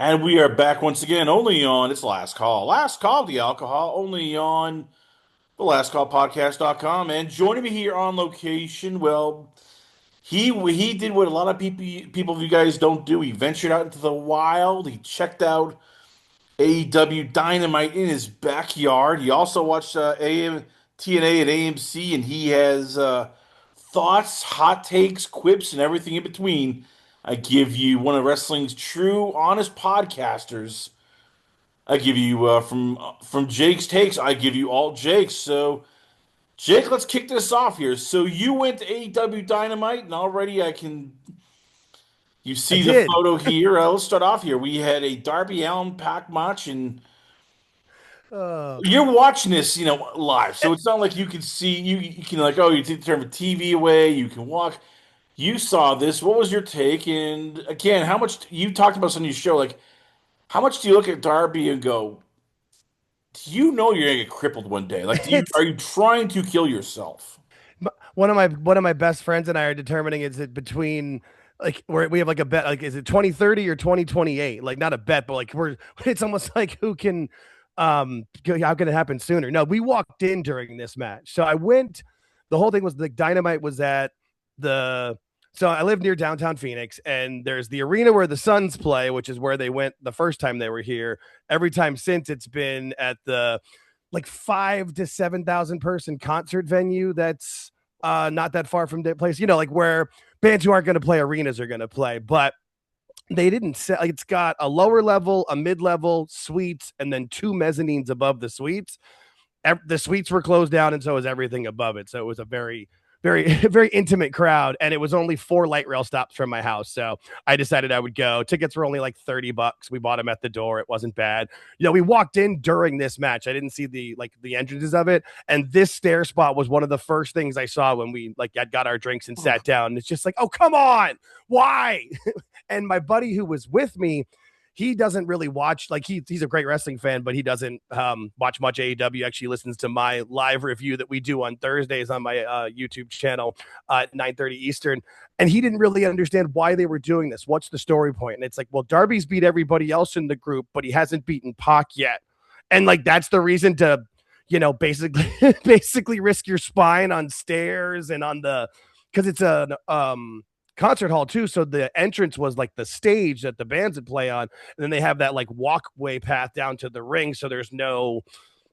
And we are back once again, only on it's Last Call. Last Call of the Alcohol, only on the lastcallpodcast.com. And joining me here on location, well, he did what a lot of people you guys don't do. He ventured out into the wild. He checked out AEW Dynamite in his backyard. He also watched TNA and AMC, and he has thoughts, hot takes, quips, and everything in between. I give you one of wrestling's true, honest podcasters. I give you from Jake's takes. I give you all Jake's. So Jake, let's kick this off here. So you went to AEW Dynamite, and already I can you I see the did. photo here. Let's start off here. We had a Darby Allin pack match, and Uh, you're watching this, live. So it's not like you can see you can like, oh, you turn the TV away, you can walk. You saw this. What was your take? And again, how much you talked about this on your show? Like, how much do you look at Darby and go, do you know you're gonna get crippled one day? Like, it's are you trying to kill yourself? one of my best friends and I are determining is it between like we have like a bet, like is it 2030 or 2028? Like not a bet, but like we're it's almost like who can how can it happen sooner? No, we walked in during this match. So I went, the whole thing was like Dynamite was at the so I live near downtown Phoenix, and there's the arena where the Suns play, which is where they went the first time they were here. Every time since, it's been at the like 5 to 7,000 person concert venue that's not that far from the place, like where bands who aren't going to play arenas are going to play. But they didn't say, like, it's got a lower level, a mid level, suites, and then two mezzanines above the suites. The suites were closed down, and so was everything above it. So it was a very, very, very intimate crowd, and it was only 4 light rail stops from my house. So I decided I would go. Tickets were only like $30. We bought them at the door. It wasn't bad. We walked in during this match. I didn't see the entrances of it, and this stair spot was one of the first things I saw when we like had got our drinks and sat down. It's just like, oh come on, why? And my buddy who was with me, he doesn't really watch, like he's a great wrestling fan, but he doesn't watch much AEW. Actually listens to my live review that we do on Thursdays on my YouTube channel at 9:30 Eastern. And he didn't really understand why they were doing this. What's the story point? And it's like, well, Darby's beat everybody else in the group, but he hasn't beaten Pac yet. And like, that's the reason to, basically, basically risk your spine on stairs and on because it's a concert hall too. So the entrance was like the stage that the bands would play on. And then they have that like walkway path down to the ring. So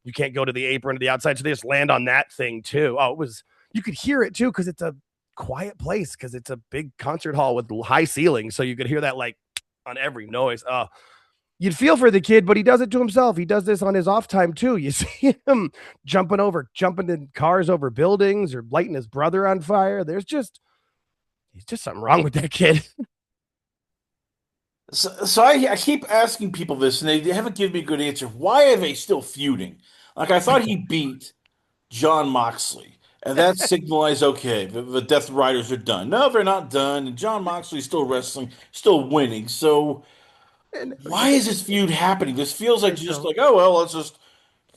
you can't go to the apron or the outside. So they just land on that thing too. You could hear it too because it's a quiet place because it's a big concert hall with high ceilings. So you could hear that like on every noise. You'd feel for the kid, but he does it to himself. He does this on his off time too. You see him jumping in cars over buildings or lighting his brother on fire. He's just something wrong with that kid. So I keep asking people this, and they haven't given me a good answer. Why are they still feuding? Like I thought he beat John Moxley, and that signalized okay, the Death Riders are done. No, they're not done, and John Moxley's still wrestling, still winning. So And why is this feud happening? This feels like just so like, oh well, let's just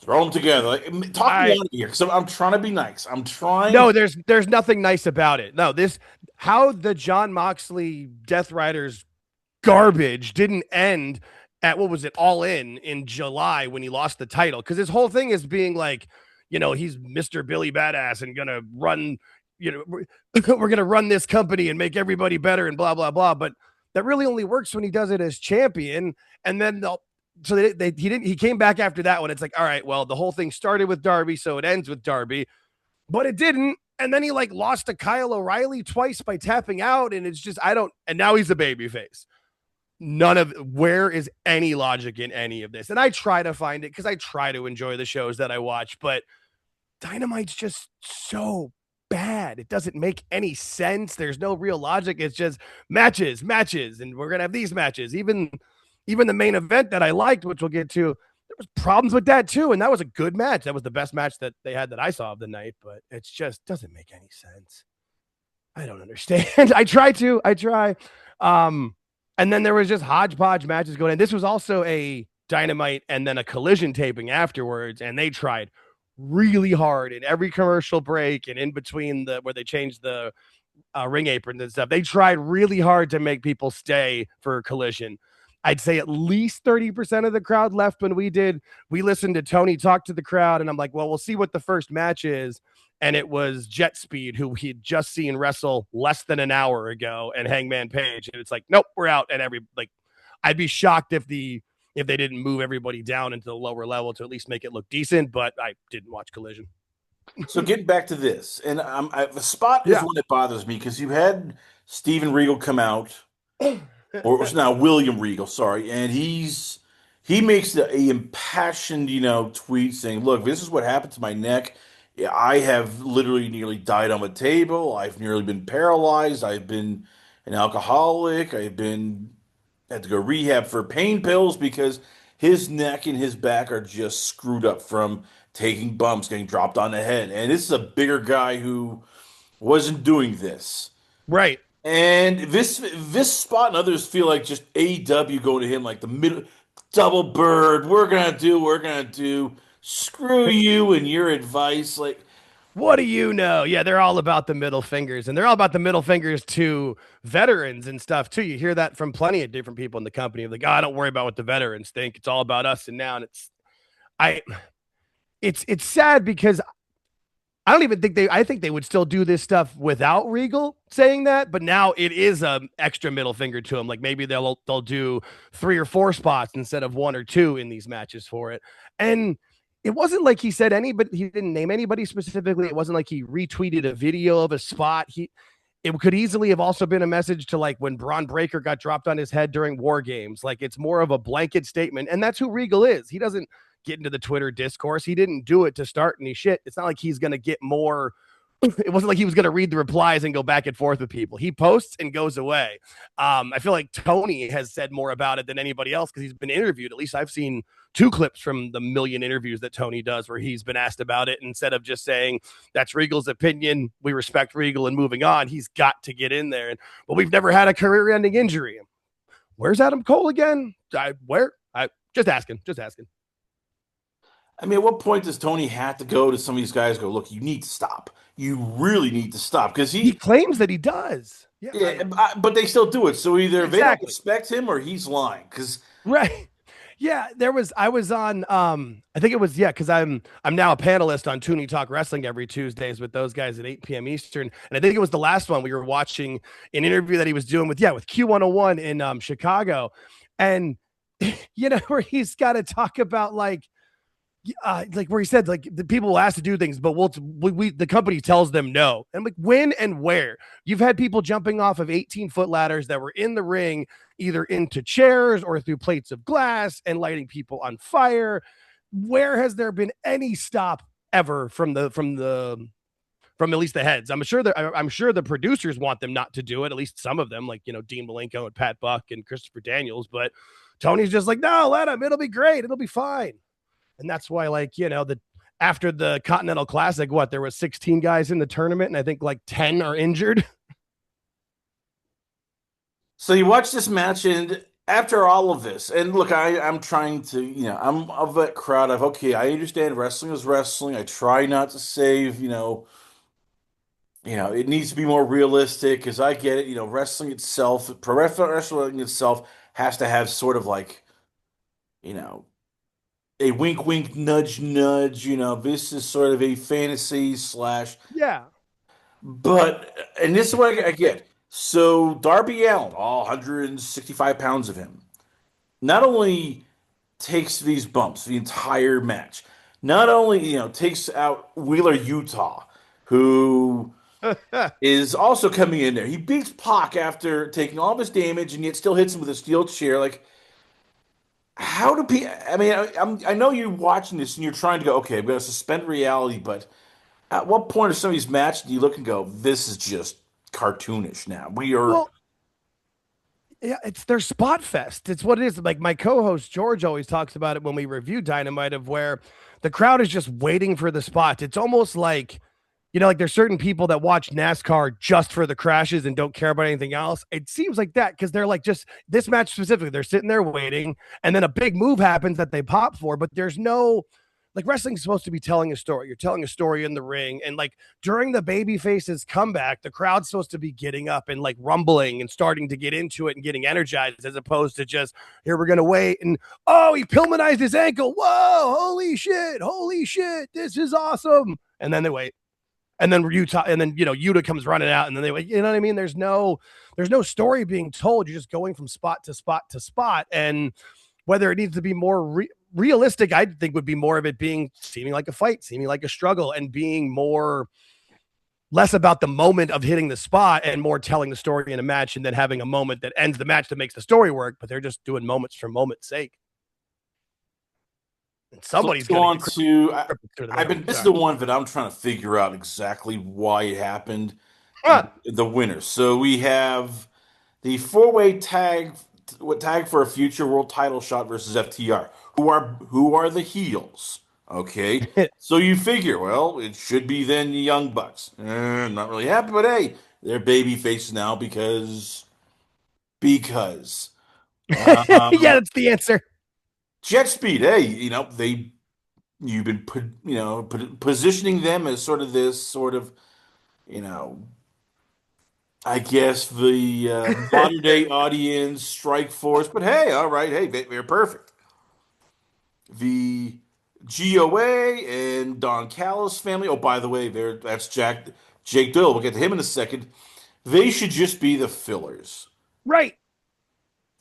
throw them together. Like, talk me I out of here, because I'm trying to be nice. I'm trying. no, there's nothing nice about it. No, this how the John Moxley Death Riders garbage didn't end at what was it, All in July when he lost the title, because his whole thing is being like, he's Mr. Billy Badass and gonna run, we're gonna run this company and make everybody better and blah blah blah. But that really only works when he does it as champion. And then he came back after that one. It's like, all right, well, the whole thing started with Darby, so it ends with Darby, but it didn't. And then he like lost to Kyle O'Reilly twice by tapping out, and it's just and now he's a babyface. Where is any logic in any of this? And I try to find it because I try to enjoy the shows that I watch, but Dynamite's just so bad. It doesn't make any sense. There's no real logic. It's just matches, and we're gonna have these matches. Even the main event that I liked, which we'll get to, there was problems with that too. And that was a good match. That was the best match that they had that I saw of the night, but it's just doesn't make any sense. I don't understand. I try. And then there was just hodgepodge matches going in. This was also a Dynamite and then a Collision taping afterwards, and they tried really hard in every commercial break and in between where they changed the ring aprons and stuff. They tried really hard to make people stay for Collision. I'd say at least 30% of the crowd left when we listened to Tony talk to the crowd, and I'm like, well, we'll see what the first match is. And it was Jet Speed, who he had just seen wrestle less than an hour ago, and Hangman Page. And it's like, nope, we're out. And I'd be shocked if they didn't move everybody down into the lower level to at least make it look decent, but I didn't watch Collision. So getting back to this, and the spot is Yeah. one that bothers me because you had Steven Regal come out, or it was now William Regal, sorry, and he makes a impassioned, tweet saying, "Look, this is what happened to my neck. Yeah, I have literally nearly died on the table. I've nearly been paralyzed. I've been an alcoholic. Had to go rehab for pain pills because his neck and his back are just screwed up from taking bumps, getting dropped on the head. And this is a bigger guy who wasn't doing this. Right. And this spot and others feel like just AEW going to him like the middle double bird. We're gonna do. Screw you and your advice. Like, What do you know? Yeah, they're all about the middle fingers, and they're all about the middle fingers to veterans and stuff too. You hear that from plenty of different people in the company. Like, oh, don't worry about what the veterans think. It's all about us. And now, and I, it's sad because I don't even think I think they would still do this stuff without Regal saying that, but now it is a extra middle finger to him. Like maybe they'll do 3 or 4 spots instead of 1 or 2 in these matches for it. And it wasn't like he said anybody, he didn't name anybody specifically. It wasn't like he retweeted a video of a spot. It could easily have also been a message to like when Braun Breaker got dropped on his head during War Games. Like it's more of a blanket statement. And that's who Regal is. He doesn't get into the Twitter discourse. He didn't do it to start any shit. It's not like he's going to get more. It wasn't like he was going to read the replies and go back and forth with people. He posts and goes away. I feel like Tony has said more about it than anybody else because he's been interviewed. At least I've seen 2 clips from the million interviews that Tony does where he's been asked about it. Instead of just saying, that's Regal's opinion, we respect Regal and moving on, he's got to get in there. But we've never had a career-ending injury. Where's Adam Cole again? Just asking. I mean, at what point does Tony have to go to some of these guys? Go, look, you need to stop. You really need to stop because he claims that he does. Yeah, but they still do it. So either they don't respect him or he's lying. Because right. Yeah, I was on I think it was because I'm now a panelist on Toonie Talk Wrestling every Tuesdays with those guys at 8 p.m. Eastern. And I think it was the last one we were watching an interview that he was doing with Q101 in Chicago. And where he's got to talk about like where he said like the people will ask to do things, but the company tells them no. And like when and where you've had people jumping off of 18-foot ladders that were in the ring, either into chairs or through plates of glass and lighting people on fire. Where has there been any stop ever from at least the heads? I'm sure the producers want them not to do it. At least some of them, like Dean Malenko and Pat Buck and Christopher Daniels. But Tony's just like, no, let him. It'll be great. It'll be fine. And that's why, after the Continental Classic, there was 16 guys in the tournament, and I think like 10 are injured. So you watch this match, and after all of this, and look, I'm trying to, I'm of that crowd of, okay, I understand wrestling is wrestling. I try not to save, it needs to be more realistic because I get it, wrestling itself, pro wrestling itself has to have sort of like, a wink, wink, nudge, nudge. This is sort of a fantasy slash. Yeah. But, and this is what I get. So Darby Allin, all 165 pounds of him, not only takes these bumps the entire match, not only, takes out Wheeler Utah, who is also coming in there. He beats Pac after taking all this damage and yet still hits him with a steel chair. Like, how do people? I mean, I know you're watching this and you're trying to go, okay, I'm going to suspend reality, but at what point of some of these matches do you look and go, this is just cartoonish now? Yeah, it's their spot fest. It's what it is. Like my co-host George always talks about it when we review Dynamite, of where the crowd is just waiting for the spots. It's almost like, like there's certain people that watch NASCAR just for the crashes and don't care about anything else. It seems like that because they're like, just this match specifically, they're sitting there waiting, and then a big move happens that they pop for, but there's no like wrestling's supposed to be telling a story. You're telling a story in the ring, and like during the baby faces comeback, the crowd's supposed to be getting up and like rumbling and starting to get into it and getting energized, as opposed to just here we're gonna wait and oh, he Pillmanized his ankle. Whoa, holy shit, this is awesome. And then they wait. And then Utah, and then Yuta comes running out, and then they wait. You know what I mean? There's no story being told. You're just going from spot to spot to spot, and whether it needs to be more realistic, I think would be more of it being seeming like a fight, seeming like a struggle, and being more less about the moment of hitting the spot and more telling the story in a match, and then having a moment that ends the match that makes the story work. But they're just doing moments for moment's sake. And So let's somebody's go going on to to. through the I've mail. been. This is Sorry. the one that I'm trying to figure out exactly why it happened. Ah, The winner. So we have the four-way tag for a future world title shot versus FTR. Who are the heels? Okay. So you figure, well, it should be then the Young Bucks. Not really happy, but hey, they're baby faces now because yeah, uh, that's the answer. Jet Speed. Hey, you've been positioning them as sort of this sort of you know I guess the modern day audience strike force, but hey, all right, hey, they're perfect. The GOA and Don Callis family. Oh, by the way, that's Jake Doyle. We'll get to him in a second. They should just be the fillers. Right.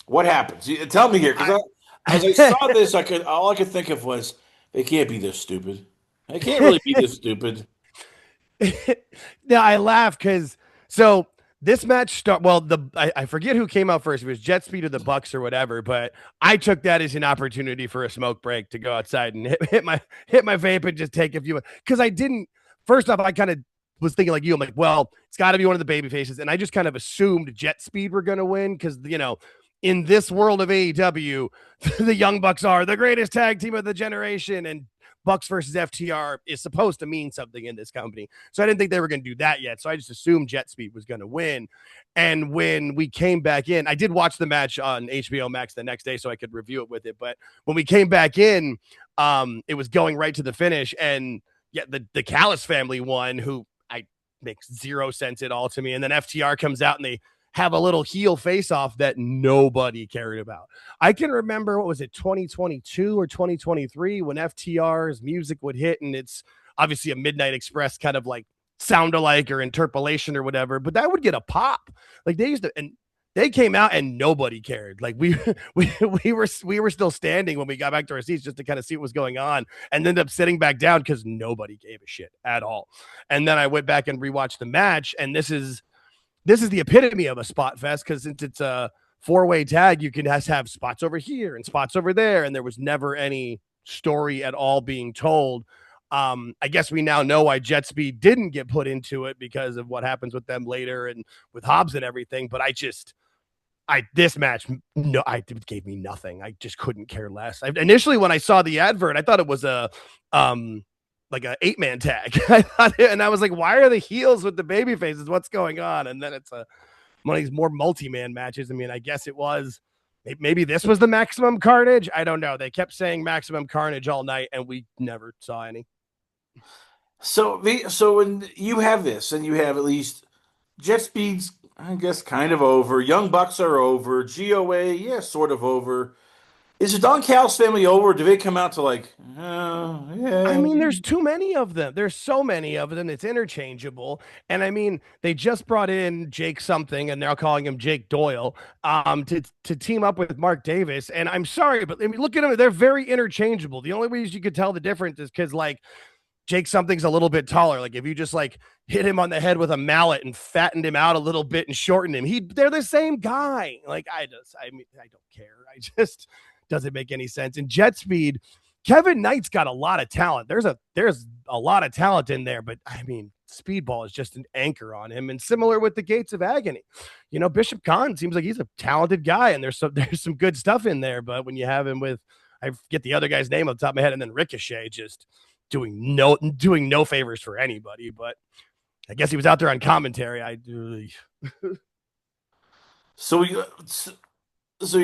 What happens? Tell me here, because as I I, saw this, all I could think of was they can't be this stupid. They can't really be this stupid. now I laugh because so this match start well I forget who came out first. It was Jet Speed or the Bucks or whatever, but I took that as an opportunity for a smoke break to go outside and hit my vape and just take a few because I didn't. First off, I kind of was thinking like you. I'm like, well, it's got to be one of the baby faces, and I just kind of assumed Jet Speed were going to win because in this world of AEW, the Young Bucks are the greatest tag team of the generation, and Bucks versus FTR is supposed to mean something in this company. So I didn't think they were going to do that yet. So I just assumed Jet Speed was going to win. And when we came back in, I did watch the match on HBO Max the next day so I could review it with it. But when we came back in, it was going right to the finish. And yeah, the Callis family won, who I makes zero sense at all to me. And then FTR comes out and they have a little heel face off that nobody cared about. I can remember, what was it, 2022 or 2023 when FTR's music would hit, and it's obviously a Midnight Express kind of like sound alike or interpolation or whatever, but that would get a pop. Like they used to, and they came out and nobody cared. Like we were still standing when we got back to our seats just to kind of see what was going on, and ended up sitting back down because nobody gave a shit at all. And then I went back and rewatched the match, and this is the epitome of a spot fest because since it's a four-way tag, you can just have spots over here and spots over there, and there was never any story at all being told. I guess we now know why Jet Speed didn't get put into it because of what happens with them later and with Hobbs and everything. But this match, no, it gave me nothing. I just couldn't care less. Initially, when I saw the advert, I thought it was like a 8-man tag. And I was like, why are the heels with the baby faces? What's going on? And then it's one of these more multi-man matches. I mean, I guess it was. Maybe this was the Maximum Carnage. I don't know. They kept saying Maximum Carnage all night, and we never saw any. So when you have this, and you have at least Jet Speed's, I guess, kind of over. Young Bucks are over. GOA, yeah, sort of over. Is the Don Callis family over? Or do they come out to like, I yeah? mean, there's too many of them. There's so many of them. It's interchangeable. And I mean, they just brought in Jake something, and they're calling him Jake Doyle, to team up with Mark Davis. And I'm sorry, but I mean, look at them. They're very interchangeable. The only ways you could tell the difference is because like Jake something's a little bit taller. Like if you just like hit him on the head with a mallet and fattened him out a little bit and shortened him, they're the same guy. Like I mean, I don't care. I just doesn't make any sense. And Jet Speed, Kevin Knight's got a lot of talent. There's a lot of talent in there, but I mean, Speedball is just an anchor on him. And similar with the Gates of Agony, Bishop Khan seems like he's a talented guy, and there's some good stuff in there. But when you have him with, I forget the other guy's name on the top of my head, and then Ricochet just doing no favors for anybody. But I guess he was out there on commentary. So you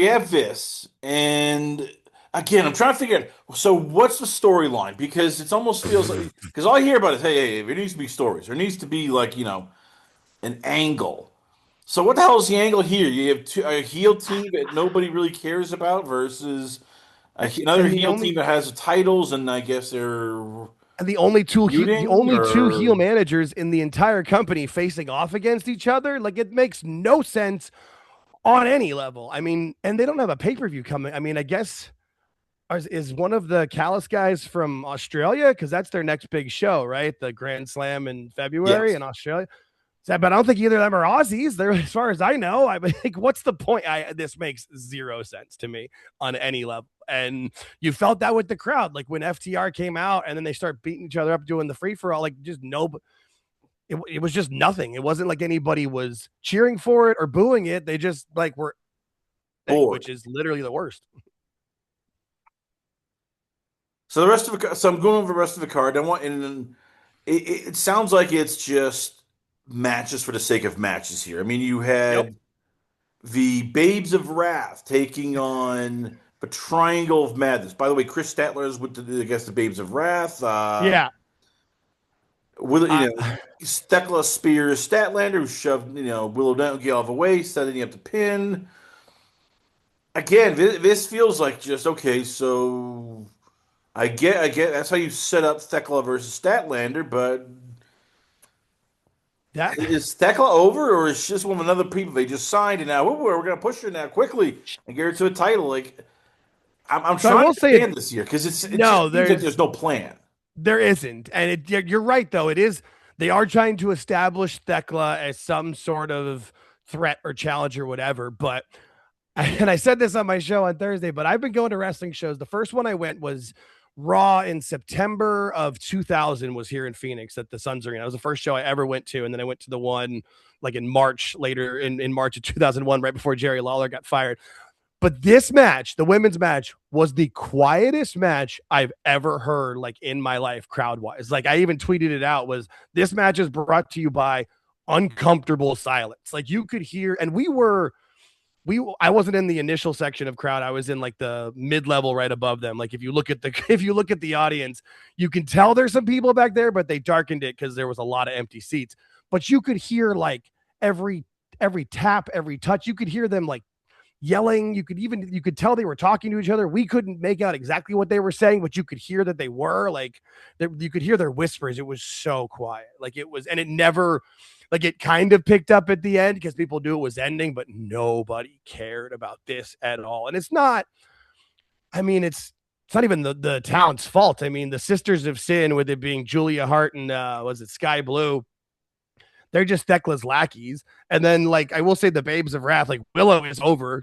have this, and again, I'm trying to figure out. So, what's the storyline? Because it almost feels like because all I hear about is, hey, there needs to be stories. There needs to be like an angle. So, what the hell is the angle here? You have a heel team that nobody really cares about versus another And the heel team only that has titles, and I guess they're and the only feuding two heel or managers in the entire company facing off against each other. Like it makes no sense on any level. I mean, and they don't have a pay-per-view coming. I mean, I guess is one of the Callus guys from Australia because that's their next big show, right? The Grand Slam in February yes. in Australia. But I don't think either of them are Aussies. They're, as far as I know, I think what's the point? This makes zero sense to me on any level. And you felt that with the crowd, like when FTR came out and then they start beating each other up doing the free for all, like just no, it was just nothing. It wasn't like anybody was cheering for it or booing it. They just like were, which Bored. is literally the worst. So the rest of the so I'm going over the rest of the card. I want and it sounds like it's just matches for the sake of matches here. I mean, you Yep. had the Babes of Wrath taking on the Triangle of Madness. By the way, Chris Statler is with against the Babes of Wrath. Yeah. Will I, Stekla spears Statlander, who shoved Willow Nightingale out of the way, setting up the pin. Again, this feels like just okay. So I get. That's how you set up Thekla versus Statlander, but that is Thekla over, or is she just one of another people they just signed, and now we're going to push her now quickly and get her to a title? Like I'm so I trying will to say understand this year because it just no, seems like there's no plan. there isn't. And you're right, though. It is, they are trying to establish Thekla as some sort of threat or challenge or whatever. But, and I said this on my show on Thursday, but I've been going to wrestling shows. The first one I went was Raw in September of 2000, was here in Phoenix at the Suns Arena. That was the first show I ever went to. And then I went to the one like in March, later in March of 2001, right before Jerry Lawler got fired. But this match, the women's match, was the quietest match I've ever heard, like in my life, crowd wise. Like I even tweeted it out. Was this match is brought to you by uncomfortable silence? Like you could hear, and I wasn't in the initial section of crowd. I was in like the mid level, right above them. Like if you look at the audience, you can tell there's some people back there, but they darkened it because there was a lot of empty seats. But you could hear like every tap, every touch. You could hear them like yelling. You could tell they were talking to each other. We couldn't make out exactly what they were saying, but you could hear that they were like, you could hear their whispers. It was so quiet. Like it was, and it never, like it kind of picked up at the end because people knew it was ending, but nobody cared about this at all. And it's not, I mean, it's not even the town's fault. I mean, the Sisters of Sin, with it being Julia Hart and was it Sky Blue, they're just Thekla's lackeys. And then, like, I will say the Babes of Wrath, like, Willow is over.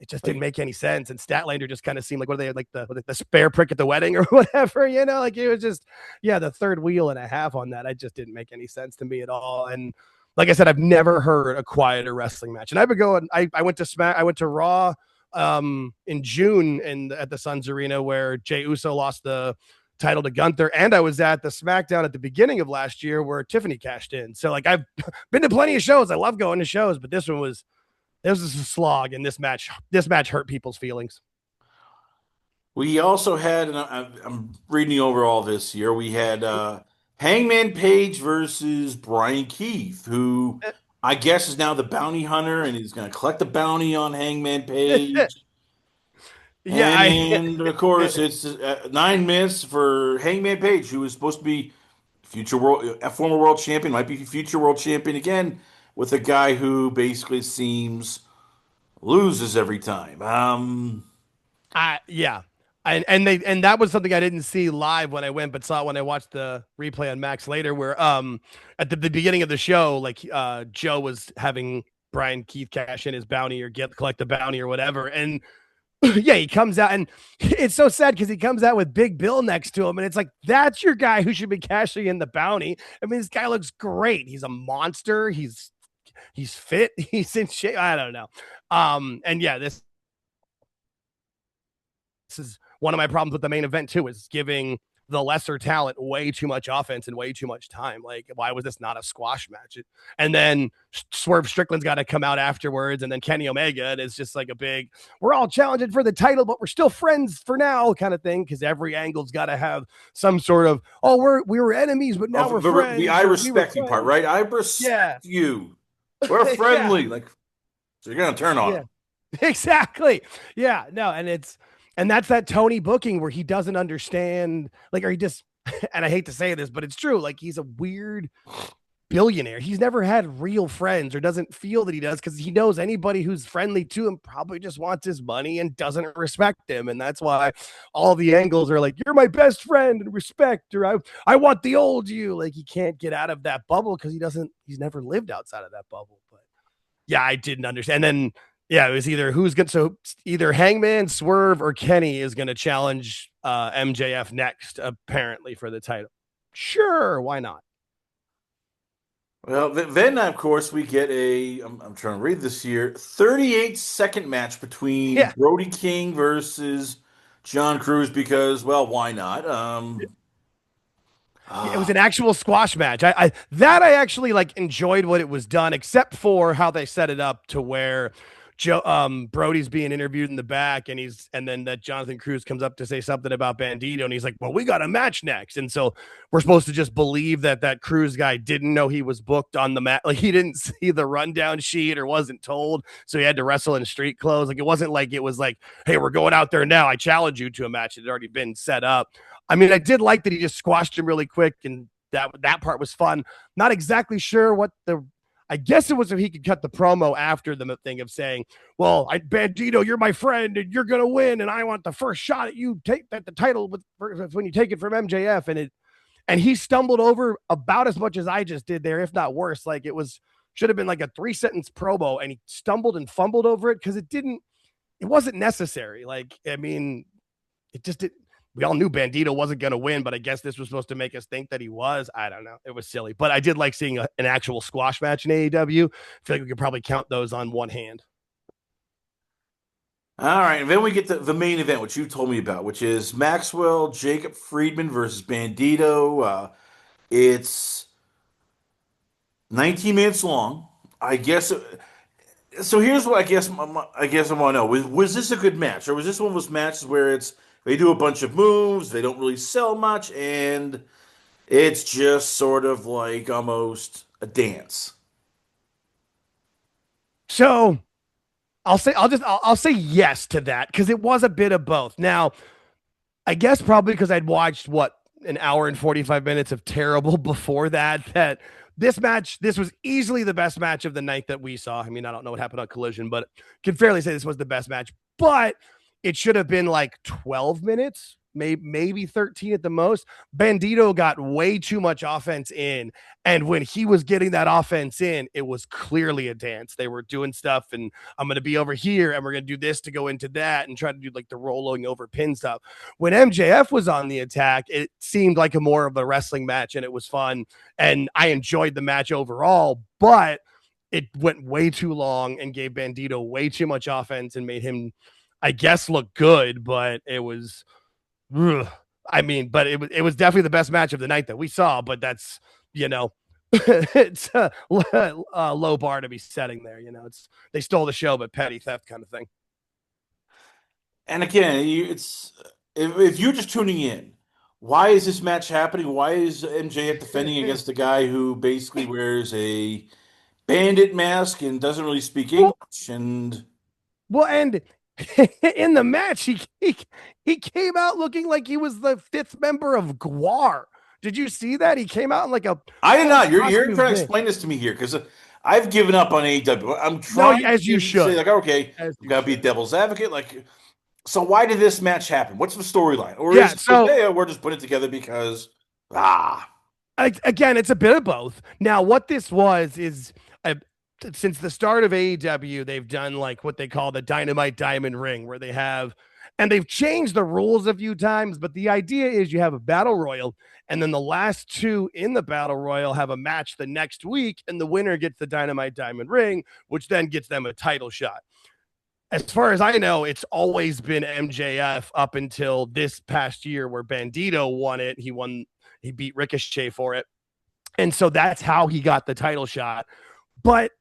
It just didn't Like make any sense. And Statlander just kind of seemed like, what are they, like the spare prick at the wedding or whatever, like it was just, yeah, the third wheel and a half on that. I just didn't make any sense to me at all. And like I said, I've never heard a quieter wrestling match. And I've been going, I went to Raw in June at the Suns Arena where Jey Uso lost the title to Gunther, and I was at the SmackDown at the beginning of last year where Tiffany cashed in. So like I've been to plenty of shows. I love going to shows, but this was a slog, and this match hurt people's feelings. we also had, and I'm reading over all this here. We had Hangman Page versus Brian Keith, who I guess is now the bounty hunter, and he's going to collect the bounty on Hangman Page. Yeah, And of course, it's 9 minutes for Hangman Page, who is supposed to be a former world champion, might be future world champion again, with a guy who basically seems loses every time. yeah. And that was something I didn't see live when I went, but saw it when I watched the replay on Max later, where at the beginning of the show, like Joe was having Brian Keith cash in his bounty or collect the bounty or whatever. And yeah, he comes out, and it's so sad because he comes out with Big Bill next to him, and it's like, that's your guy who should be cashing in the bounty. I mean, this guy looks great. He's a monster. He's fit. He's in shape. I don't know. And yeah, this is one of my problems with the main event too, is giving the lesser talent way too much offense and way too much time. Like, why was this not a squash match? And then Swerve Strickland's got to come out afterwards, and then Kenny Omega, and it's just like a big, we're all challenging for the title, but we're still friends for now kind of thing, because every angle's got to have some sort of, oh, we were enemies, but now we're friends. The I respect you part, right? I respect you. We're friendly. Yeah. Like, so you're gonna turn on him. Exactly. Yeah. No, and that's that Tony booking where he doesn't understand, like, or he just, and I hate to say this, but it's true. Like, he's a weird billionaire. He's never had real friends, or doesn't feel that he does, because he knows anybody who's friendly to him probably just wants his money and doesn't respect him. And that's why all the angles are like, you're my best friend and respect, or I want the old you. Like, he can't get out of that bubble because he's never lived outside of that bubble. But yeah, I didn't understand. And then, yeah, it was either Hangman, Swerve, or Kenny is going to challenge MJF next, apparently, for the title. Sure, why not? Well, then, of course, we get I'm trying to read this here, 38-second match between Brody King versus John Cruz, because, well, why not? It was an actual squash match. I actually like enjoyed what it was done, except for how they set it up to where Brody's being interviewed in the back, and then that Jonathan Cruz comes up to say something about Bandito, and he's like, well, we got a match next. And so we're supposed to just believe that Cruz guy didn't know he was booked on the match. Like, he didn't see the rundown sheet or wasn't told, so he had to wrestle in street clothes. Like, it wasn't like it was like, hey, we're going out there now, I challenge you to a match. It had already been set up. I mean, I did like that he just squashed him really quick, and that part was fun. Not exactly sure what I guess it was if he could cut the promo after the thing of saying, well, Bandito, you're my friend and you're going to win, and I want the first shot at you take the title when you take it from MJF. And he stumbled over about as much as I just did there, if not worse. Like, should have been like a 3-sentence promo, and he stumbled and fumbled over it because it wasn't necessary. Like, I mean, we all knew Bandito wasn't going to win, but I guess this was supposed to make us think that he was. I don't know. It was silly, but I did like seeing an actual squash match in AEW. I feel like we could probably count those on one hand. All right, and then we get the main event, which you told me about, which is Maxwell Jacob Friedman versus Bandito. It's 19 minutes long. I guess. So here's what I guess I want to know: was this a good match, or was this one of those matches where they do a bunch of moves, they don't really sell much, and it's just sort of like almost a dance? So I'll say yes to that, because it was a bit of both. Now, I guess probably because I'd watched an hour and 45 minutes of terrible before that this was easily the best match of the night that we saw. I mean, I don't know what happened on Collision, but can fairly say this was the best match. But it should have been like 12 minutes, maybe 13 at the most. Bandito got way too much offense in. And when he was getting that offense in, it was clearly a dance. They were doing stuff, and I'm going to be over here, and we're going to do this to go into that, and try to do like the rolling over pin stuff. When MJF was on the attack, it seemed like a more of a wrestling match, and it was fun. And I enjoyed the match overall, but it went way too long and gave Bandito way too much offense and made him, I guess, look good. But it was, I mean, but it was definitely the best match of the night that we saw. But that's, it's a low bar to be setting there. They stole the show, but petty theft kind of thing. And again, if you're just tuning in, why is this match happening? Why is MJF defending against a guy who basically wears a bandit mask and doesn't really speak English? And in the match, he came out looking like he was the 5th member of GWAR. Did you see that? He came out in like a... I did not. You're trying to explain this to me here, because I've given up on AEW. I'm trying as you should. Say, like, okay, you got to be a devil's advocate. Like, so why did this match happen? What's the storyline? Or is it, we're just putting it together because... Again, it's a bit of both. Now, what this was is... since the start of AEW, they've done like what they call the Dynamite Diamond Ring, where they've changed the rules a few times, but the idea is you have a battle royal, and then the last 2 in the battle royal have a match the next week, and the winner gets the Dynamite Diamond Ring, which then gets them a title shot. as far as I know, it's always been MJF up until this past year where Bandito won it. He beat Ricochet for it. And so that's how he got the title shot. But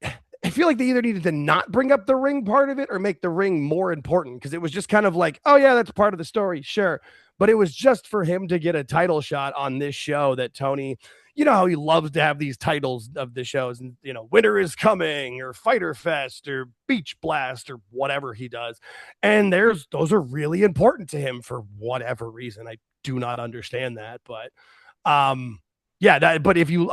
I feel like they either needed to not bring up the ring part of it or make the ring more important, because it was just kind of like, oh, yeah, that's part of the story. Sure. But it was just for him to get a title shot on this show that Tony, you know how he loves to have these titles of the shows, and, you know, Winter is Coming or Fighter Fest or Beach Blast or whatever he does. And those are really important to him for whatever reason. I do not understand that. But but if you,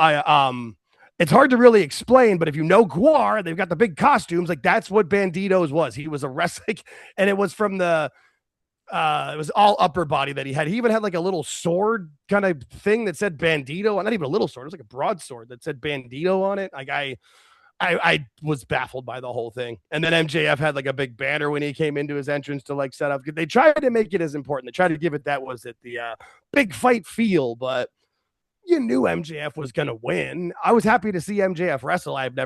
it's hard to really explain, but if you know Guar, they've got the big costumes. Like, that's what Bandito's was. He was a wrestling, and it was from it was all upper body that he had. He even had like a little sword kind of thing that said Bandito. Not even a little sword. It was like a broadsword that said Bandito on it. Like, I was baffled by the whole thing. And then MJF had like a big banner when he came into his entrance to like set up. They tried to make it as important. They tried to give it that was it the big fight feel, but you knew MJF was going to win. I was happy to see MJF wrestle. I'd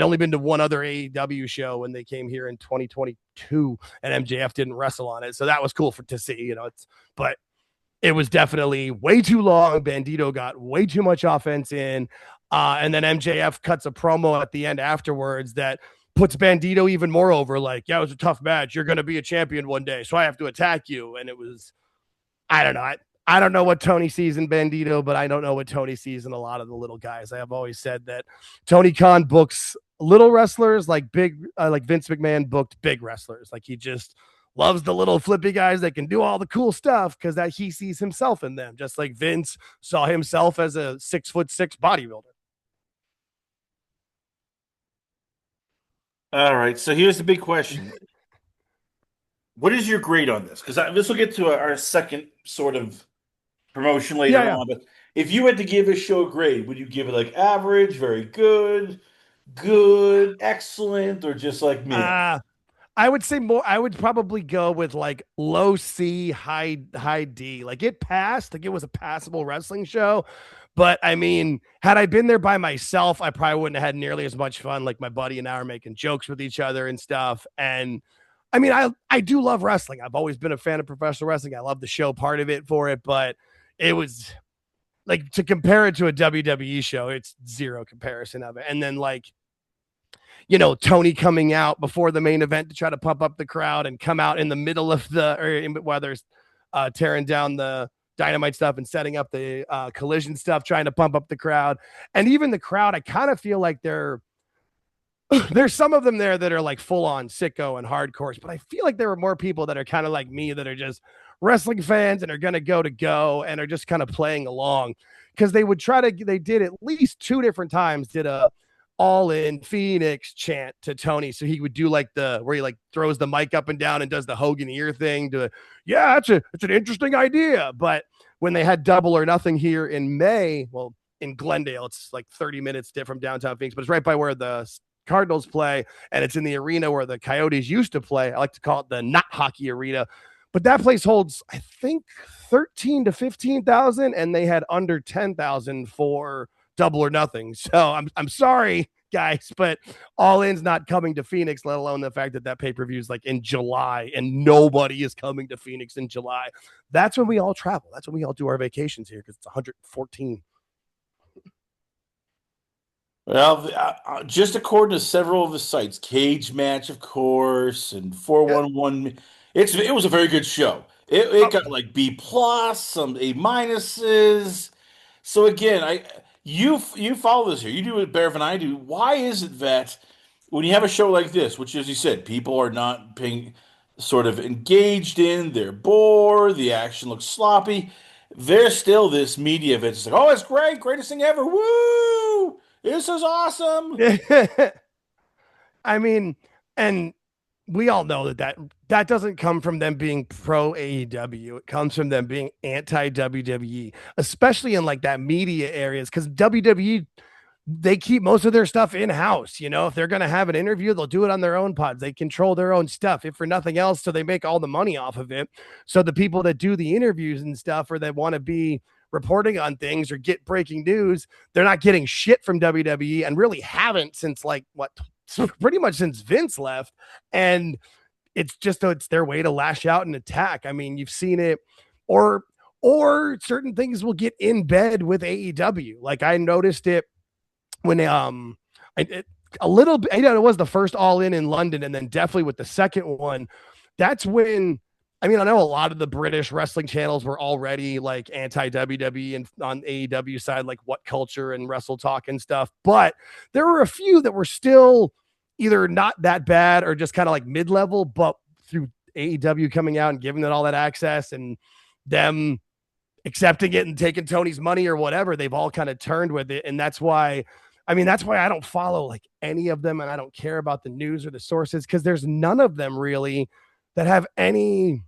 only been to one other AEW show when they came here in 2022, and MJF didn't wrestle on it. So that was cool to see, you know, but it was definitely way too long. Bandito got way too much offense in. And then MJF cuts a promo at the end afterwards that puts Bandito even more over. Like, yeah, it was a tough match. You're going to be a champion one day, so I have to attack you. And it was, I don't know. I don't know what Tony sees in Bandito, but I don't know what Tony sees in a lot of the little guys. I have always said that Tony Khan books little wrestlers like like Vince McMahon booked big wrestlers. Like, he just loves the little flippy guys that can do all the cool stuff because that he sees himself in them, just like Vince saw himself as a 6'6" bodybuilder. All right, so here's the big question. What is your grade on this? Because this will get to our second sort of promotion later on. But if you had to give a show a grade, would you give it like average, very good, good, excellent, or just like meh? I would say more. I would probably go with like low C, high D. Like, it passed. Like, it was a passable wrestling show. But I mean, had I been there by myself, I probably wouldn't have had nearly as much fun. Like, my buddy and I are making jokes with each other and stuff. And I mean, I do love wrestling. I've always been a fan of professional wrestling. I love the show part of it for it, but it was like, to compare it to a WWE show, it's zero comparison of it. And then, like, you know, Tony coming out before the main event to try to pump up the crowd and come out in the middle of while there's tearing down the Dynamite stuff and setting up the Collision stuff, trying to pump up the crowd. And even the crowd, I kind of feel like there's some of them there that are like full on sicko and hardcore, but I feel like there are more people that are kind of like me that are just wrestling fans and are going to go and are just kind of playing along, because they did at least two different times, did a All In Phoenix chant to Tony. So he would do like where he like throws the mic up and down and does the Hogan ear thing it's an interesting idea. But when they had Double or Nothing here in May, well, in Glendale, it's like 30 minutes from downtown Phoenix, but it's right by where the Cardinals play, and it's in the arena where the Coyotes used to play. I like to call it the not hockey arena, but that place holds, I think, 13 to 15,000, and they had under 10,000 for Double or Nothing. So I'm sorry, guys, but All In's not coming to Phoenix, let alone the fact that pay-per-view is like in July, and nobody is coming to Phoenix in July. That's when we all travel. That's when we all do our vacations here, because it's 114. Well, just according to several of the sites, Cage Match, of course, and 411, it was a very good show. It got like B plus, some A minuses. So again, you follow this here. You do it better than I do. Why is it that when you have a show like this, which, as you said, people are not being sort of engaged in, they're bored, the action looks sloppy, there's still this media event. It's like, oh, it's great, greatest thing ever, woo! This is awesome. I mean, and we all know that doesn't come from them being pro AEW. It comes from them being anti WWE, especially in like that media areas, because WWE, they keep most of their stuff in house. You know, if they're going to have an interview, they'll do it on their own pods. They control their own stuff, if for nothing else, so they make all the money off of it. So the people that do the interviews and stuff, or that want to be reporting on things or get breaking news, they're not getting shit from WWE, and really haven't since like what, pretty much since Vince left. And it's their way to lash out and attack. I mean, you've seen it, or certain things will get in bed with AEW. Like I noticed it when a little bit. It was the first All In London, and then definitely with the second one. That's when. I mean, I know a lot of the British wrestling channels were already like anti WWE and on AEW side, like What Culture and Wrestle Talk and stuff. But there were a few that were still either not that bad or just kind of like mid level. But through AEW coming out and giving it all that access and them accepting it and taking Tony's money or whatever, they've all kind of turned with it. And that's why, I mean, that's why I don't follow like any of them and I don't care about the news or the sources because there's none of them really that have any,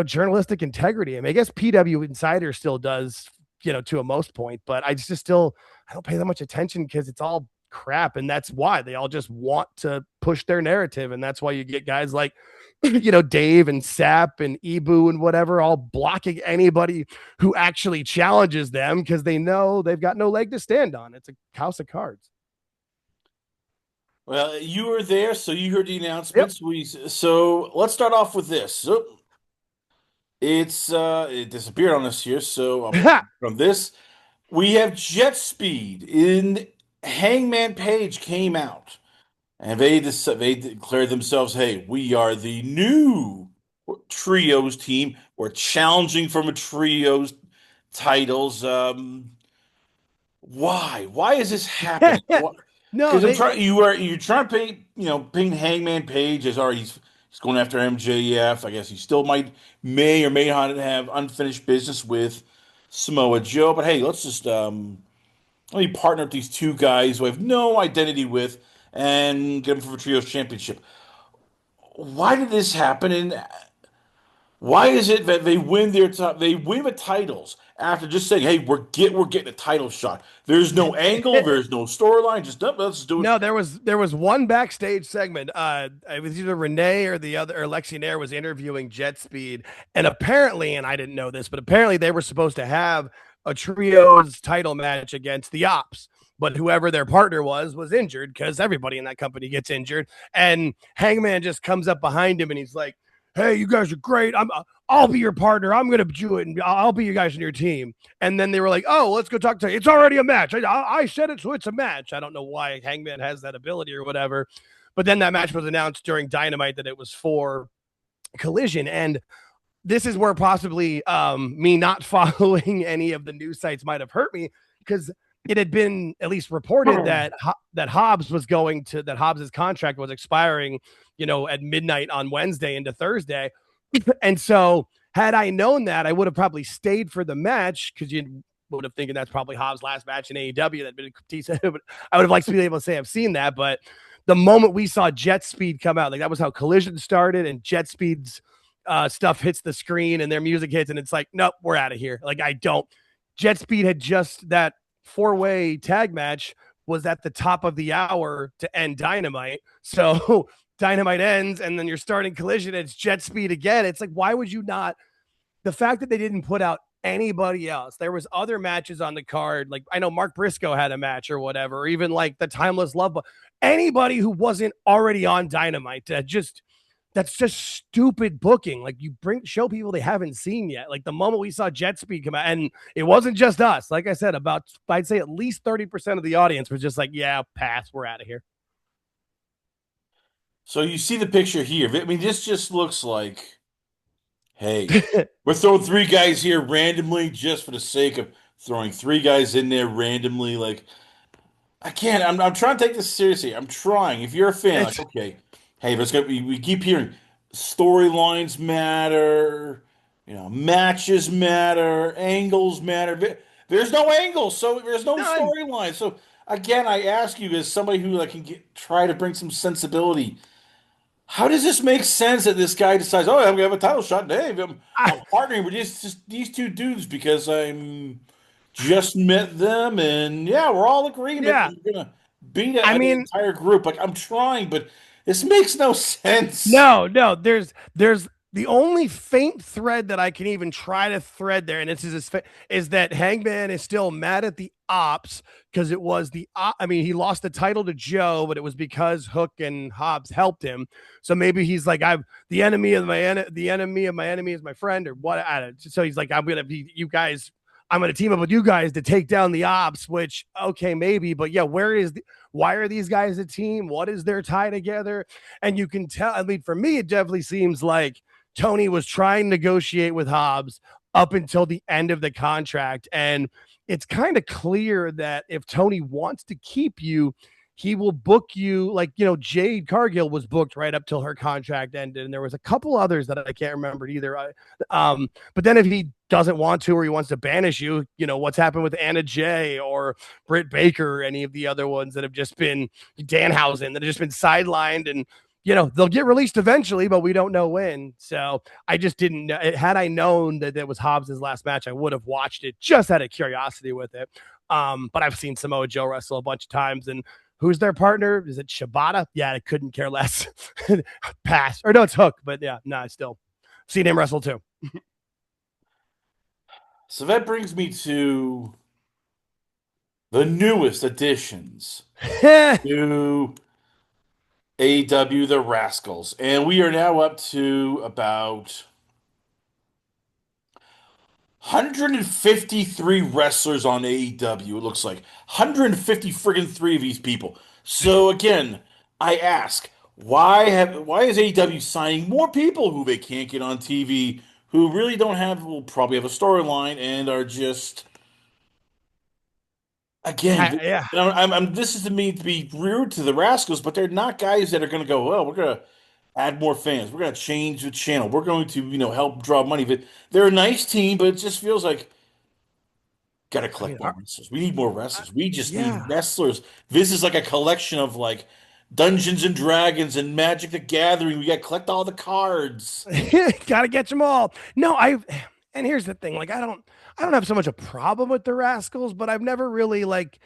journalistic integrity. I mean, I guess PW Insider still does, to a most point, but I don't pay that much attention because it's all crap. And that's why they all just want to push their narrative. And that's why you get guys like, Dave and Sap and Ibu and whatever, all blocking anybody who actually challenges them because they know they've got no leg to stand on. It's a house of cards. Well, you were there, so you heard the Yep. announcements. So let's start off with this. So it disappeared on us here. So from this, we have Jet Speed in Hangman Page came out. And they declared themselves, hey, we are the new trios team. We're challenging from a trios titles. Why? Why is this happening? No, Because you're trying to paint Hangman Page as already he's going after MJF. I guess he still may or may not have unfinished business with Samoa Joe. But hey, let's just let me partner with these two guys who I have no identity with and get them for the Trios Championship. Why did this happen? And why is it that they win the titles after just saying, "Hey, we're getting a title shot." There's no angle, there's no storyline. Just let's do it. no, there was one backstage segment. It was either Renee or the other, or Lexi Nair was interviewing Jet Speed, and apparently, and I didn't know this, but apparently they were supposed to have a trios title match against the Ops. But whoever their partner was injured because everybody in that company gets injured. And Hangman just comes up behind him and he's like, "Hey, you guys are great. I'll be your partner. I'm gonna do it, and I'll be you guys in your team." And then they were like, "Oh, let's go talk to you. It's already a match. I said it, so it's a match." I don't know why Hangman has that ability or whatever, but then that match was announced during Dynamite that it was for Collision, and this is where possibly me not following any of the news sites might have hurt me because it had been at least reported that Hobbs's contract was expiring, at midnight on Wednesday into Thursday. And so had I known that, I would have probably stayed for the match because you would have thinking that's probably Hobbs' last match in AEW. I would have liked to be able to say I've seen that, but the moment we saw Jet Speed come out, like that was how Collision started, and Jet Speed's stuff hits the screen and their music hits, and it's like, nope, we're out of here. Like I don't. Jet Speed had just that four-way tag match was at the top of the hour to end Dynamite. So Dynamite ends, and then you're starting Collision. It's Jet Speed again. It's like, why would you not? The fact that they didn't put out anybody else. There was other matches on the card. Like I know Mark Briscoe had a match or whatever, or even like the Timeless Love. But anybody who wasn't already on Dynamite, that's just stupid booking. Like you show people they haven't seen yet. Like the moment we saw Jet Speed come out, and it wasn't just us. Like I said, I'd say at least 30% of the audience was just like, yeah, pass, we're out of here. So you see the picture here. I mean, this just looks like, hey, we're throwing three guys here randomly just for the sake of throwing three guys in there randomly. Like I can't. I'm trying to take this seriously. I'm trying. If you're a fan, like, It's okay, hey, let's go. We keep hearing storylines matter, matches matter, angles matter. There's no angles, so there's no none. storyline. So again, I ask you, as somebody who like try to bring some sensibility, how does this make sense that this guy decides, oh, I'm gonna have a title shot? Hey, I'm I, partnering with these two dudes because I'm just met them, and yeah, we're all in agreement yeah. that we're gonna beat I an mean, entire group. Like I'm trying, but this makes no sense. no. There's the only faint thread that I can even try to thread there, and this is that Hangman is still mad at the ops because it was I mean, he lost the title to Joe, but it was because Hook and Hobbs helped him. So maybe he's like, I'm the enemy of the enemy of my enemy is my friend, or what? So he's like, I'm gonna be you guys. I'm going to team up with you guys to take down the ops, which, okay, maybe, but yeah, why are these guys a team? What is their tie together? And you can tell, I mean, for me, it definitely seems like Tony was trying to negotiate with Hobbs up until the end of the contract. And it's kind of clear that if Tony wants to keep you, he will book you like, Jade Cargill was booked right up till her contract ended. And there was a couple others that I can't remember either. But then if he doesn't want to, or he wants to banish you, what's happened with Anna Jay or Britt Baker, or any of the other ones that have just been Danhausen, that have just been sidelined, and they'll get released eventually, but we don't know when. So I just didn't know. Had I known that it was Hobbs' last match, I would have watched it just out of curiosity with it. But I've seen Samoa Joe wrestle a bunch of times, and who's their partner? Is it Shibata? Yeah, I couldn't care less. Pass. Or no, it's Hook, but yeah, no, I still seen him wrestle too. So that brings me to the newest additions to AEW, the Rascals. And we are now up to about 153 wrestlers on AEW, it looks like. 150 friggin' three of these people. So again, I ask, why is AEW signing more people who they can't get on TV, who really don't have, will probably have a storyline and are just again, Yeah. this is to me to be rude to the Rascals, but they're not guys that are going to go, well, we're going to add more fans. We're going to change the channel. We're going to, help draw money. But they're a nice team, but it just feels like got to I mean, collect more wrestlers. We need more wrestlers. We just need yeah. wrestlers. This is like a collection of like Dungeons and Dragons and Magic the Gathering. We got to collect all the cards. Gotta get them all. No, and here's the thing, like I don't have so much a problem with the Rascals, but I've never really like,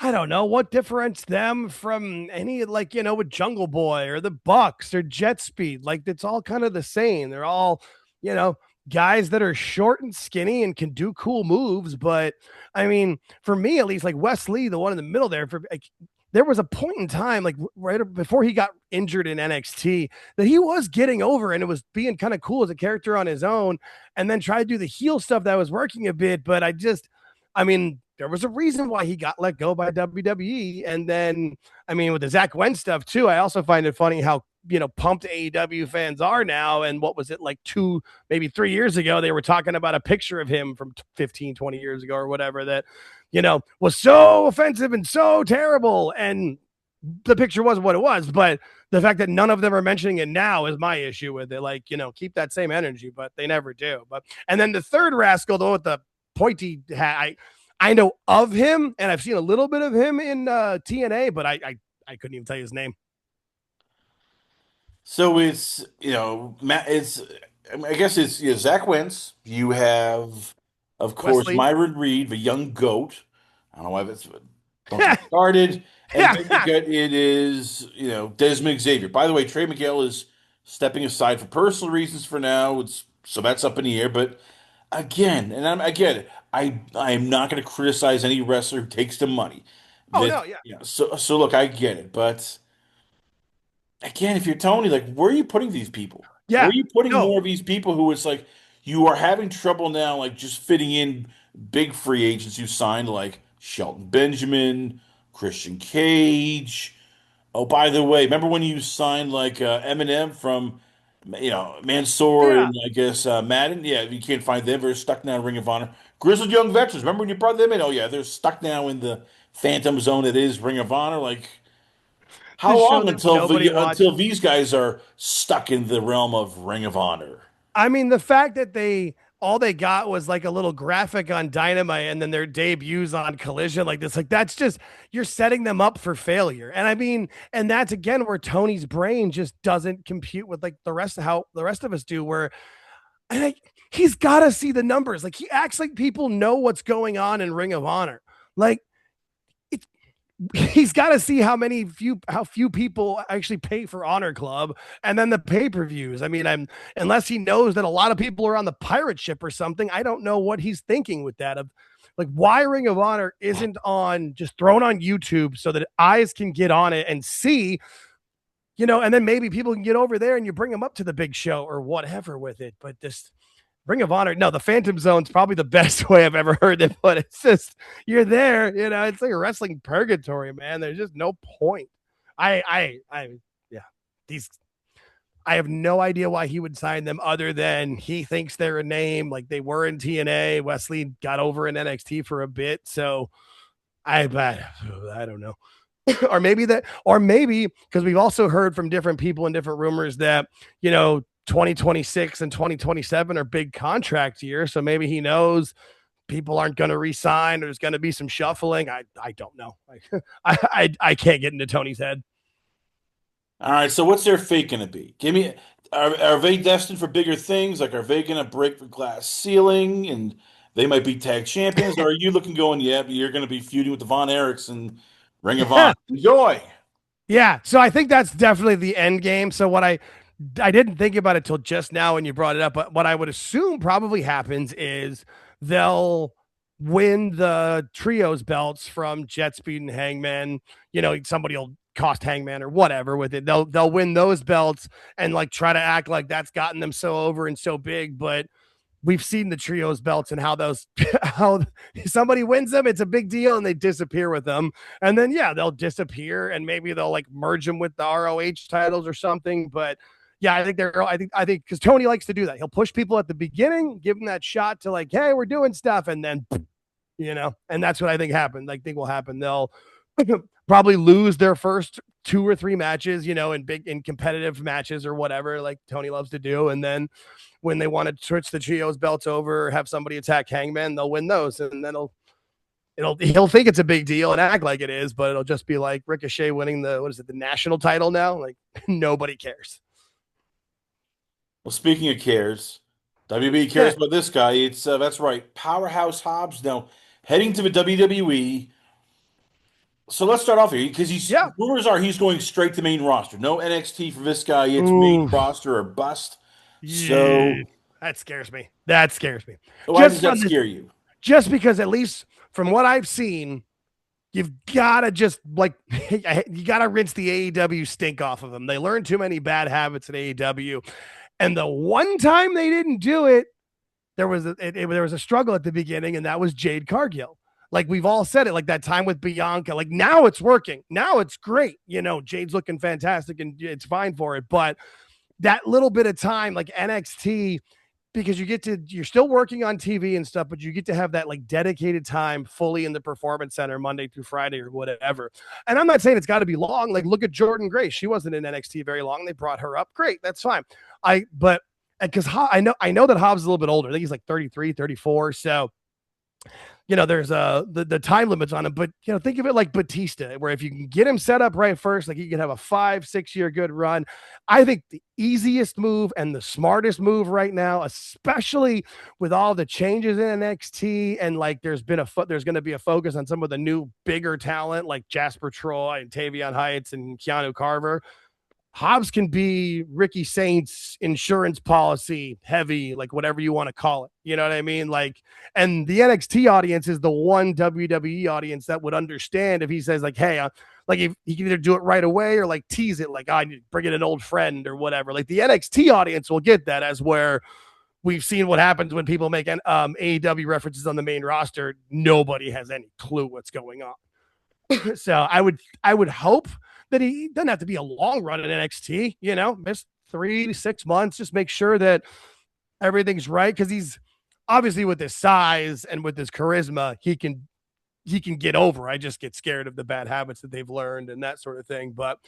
I don't know what differentiates them from any, like, with Jungle Boy or the Bucks or Jet Speed. Like, it's all kind of the same. They're all, you know, guys that are short and skinny and can do cool moves. But I mean, for me at least, like Wes Lee, the one in the middle there, for like, there was a point in time, like right before he got injured in NXT, that he was getting over and it was being kind of cool as a character on his own, and then try to do the heel stuff that was working a bit. But I mean, there was a reason why he got let go by WWE. And then, I mean, with the Zach Wentz stuff too, I also find it funny how, pumped AEW fans are now. And what was it, like maybe 3 years ago, they were talking about a picture of him from 15, 20 years ago or whatever that, was so offensive and so terrible. And the picture was what it was. But the fact that none of them are mentioning it now is my issue with it. Like, keep that same energy, but they never do. And then the third rascal, though, with the pointy hat, I know of him, and I've seen a little bit of him in TNA, but I couldn't even tell you his name. So it's, it's, I guess it's, Zach Wentz. You have, of course, Wesley. Myron Reed, the young goat. I don't know why that's, don't get me started. And then it is, Desmond Xavier. By the way, Trey Miguel is stepping aside for personal reasons for now. So that's up in the air. But again, and I get it. I'm not going to criticize any wrestler who takes the money. Oh That no, yeah. so look, I get it, but again, if you're Tony, like, where are you putting these people? Where Yeah. are you putting No. more of these people who it's like you are having trouble now, like just fitting in big free agents you signed, like Shelton Benjamin, Christian Cage. Oh, by the way, remember when you signed like Eminem from, Mansoor Yeah. and I guess Madden? Yeah, you can't find them. They're stuck now in Ring of Honor. Grizzled Young Veterans. Remember when you brought them in? Oh yeah, they're stuck now in the Phantom Zone that is Ring of Honor. Like, The how show long that until nobody until watches. these guys are stuck in the realm of Ring of Honor? I mean, the fact that all they got was like a little graphic on Dynamite and then their debuts on Collision like this, like that's just, you're setting them up for failure. And I mean, and that's again where Tony's brain just doesn't compute with like the rest of how the rest of us do, where and he's got to see the numbers. Like he acts like people know what's going on in Ring of Honor. Like he's got to see how few people actually pay for Honor Club and then the pay-per-views. I mean, I'm unless he knows that a lot of people are on the pirate ship or something, I don't know what he's thinking with that. Of like, why Ring of Honor isn't on just thrown on YouTube so that eyes can get on it and see, and then maybe people can get over there and you bring them up to the big show or whatever with it. But this Ring of Honor, no, the Phantom Zone's probably the best way I've ever heard it put. It's just you're there, it's like a wrestling purgatory, man. There's just no point. Yeah, these. I have no idea why he would sign them other than he thinks they're a name. Like they were in TNA. Wesley got over in NXT for a bit, so I don't know. or maybe because we've also heard from different people and different rumors that 2026 and 2027 are big contract years. So maybe he knows people aren't going to resign. There's going to be some shuffling. I don't know. I can't get into Tony's head. All right, so what's their fate going to be? Give me, are they destined for bigger things? Like, are they going to break the glass ceiling and they might be tag champions? Or are you looking going, yeah, you're going to be feuding with the Von Erichs and Ring of Honor? Enjoy. Yeah, so I think that's definitely the end game. So what I didn't think about it till just now when you brought it up, but what I would assume probably happens is they'll win the trios belts from Jet Speed and Hangman. Somebody will cost Hangman or whatever with it. They'll win those belts and like try to act like that's gotten them so over and so big, but we've seen the trios belts and how somebody wins them, it's a big deal, and they disappear with them. And then they'll disappear and maybe they'll like merge them with the ROH titles or something. But yeah, I think because Tony likes to do that. He'll push people at the beginning, give them that shot to like, hey, we're doing stuff, and then and that's what I think happened. Like, think will happen. They'll probably lose their first 2 or 3 matches, in competitive matches or whatever, like Tony loves to do. And then when they want to switch the trios belts over, or have somebody attack Hangman, they'll win those. And then he'll think it's a big deal and act like it is, but it'll just be like Ricochet winning the national title now. Like nobody cares. Well, speaking of cares, WB cares about this guy. It's that's right, Powerhouse Hobbs now heading to the WWE. So let's start off here because Yeah. rumors are he's going straight to main roster. No NXT for this guy. It's main Oof. roster or bust. Yeah. So That scares me. That scares me. why does that scare you? Just because at least from what I've seen, you've got to just like you got to rinse the AEW stink off of them. They learned too many bad habits at AEW, and the one time they didn't do it, there was a struggle at the beginning, and that was Jade Cargill. Like we've all said it, like that time with Bianca. Like now it's working. Now it's great. Jade's looking fantastic, and it's fine for it. But that little bit of time, like NXT, because you're still working on TV and stuff, but you get to have that like dedicated time fully in the performance center Monday through Friday or whatever. And I'm not saying it's got to be long. Like look at Jordan Grace. She wasn't in NXT very long. They brought her up. Great. That's fine. But because I know that Hobbs is a little bit older. I think he's like 33, 34. So there's the time limits on him, but think of it like Batista, where if you can get him set up right first, like he can have a 5-6 year good run. I think the easiest move and the smartest move right now, especially with all the changes in NXT, and like there's going to be a focus on some of the new bigger talent like Jasper Troy and Tavion Heights and Keanu Carver. Hobbs can be Ricky Saint's insurance policy heavy, like whatever you want to call it. You know what I mean? Like, and the NXT audience is the one WWE audience that would understand if he says like, hey, like if he can either do it right away or like tease it, like I need to bring in an old friend or whatever. Like the NXT audience will get that, as where we've seen what happens when people make AEW references on the main roster. Nobody has any clue what's going on. So I would hope that he doesn't have to be a long run in NXT, miss 3 to 6 months, just make sure that everything's right. Cause he's obviously, with his size and with his charisma, he can get over. I just get scared of the bad habits that they've learned and that sort of thing. But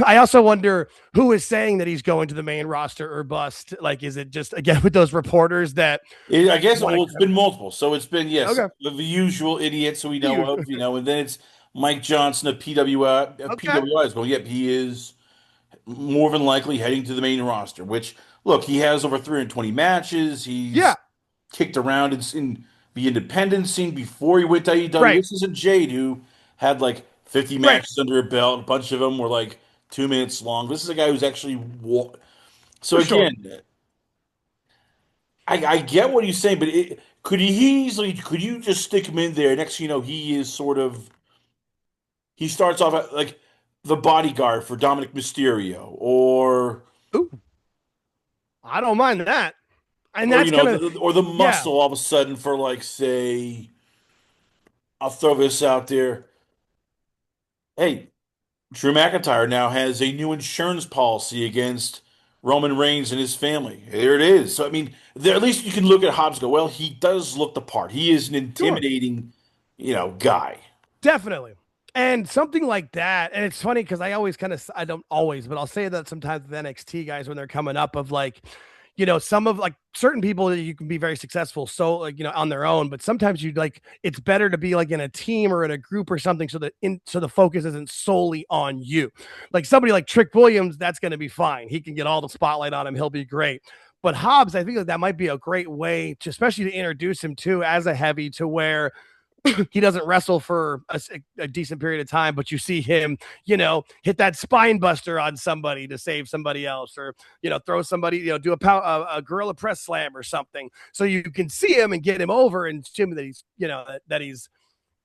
I also wonder who is saying that he's going to the main roster or bust. Like, is it just again with those reporters that I guess it's been multiple. So it's been okay. the usual idiots who we know of, and then it's Mike Johnson of PWI. Okay. PWI is going. Yep, he is more than likely heading to the main roster. Which look, he has over 320 matches. He's kicked around in the independent scene before he went to AEW. Right. This isn't Jade, who had like 50 Right. matches under a belt. A bunch of them were like 2 minutes long. This is a guy who's actually so For sure. again, I get what he's saying, but could you just stick him in there? Next, thing you know, he is sort of he starts off like the bodyguard for Dominic Mysterio, Ooh, I don't mind that. And or that's gonna, or the yeah. muscle all of a sudden for like say I'll throw this out there. Hey, Drew McIntyre now has a new insurance policy against Roman Reigns and his family. There it is. So I mean, there at least you can look at Hobbs and go, well, he does look the part. He is an Sure. intimidating, guy. Definitely. And something like that. And it's funny because I always kind of, I don't always, but I'll say that sometimes with NXT guys when they're coming up of like, some of like certain people that you can be very successful so like on their own, but sometimes you like it's better to be like in a team or in a group or something so the focus isn't solely on you. Like somebody like Trick Williams, that's going to be fine. He can get all the spotlight on him. He'll be great. But Hobbs, I think that might be a great way to, especially to introduce him to as a heavy to where he doesn't wrestle for a decent period of time, but you see him, hit that spine buster on somebody to save somebody else, or throw somebody, do a gorilla press slam or something, so you can see him and get him over and show him that he's, that he's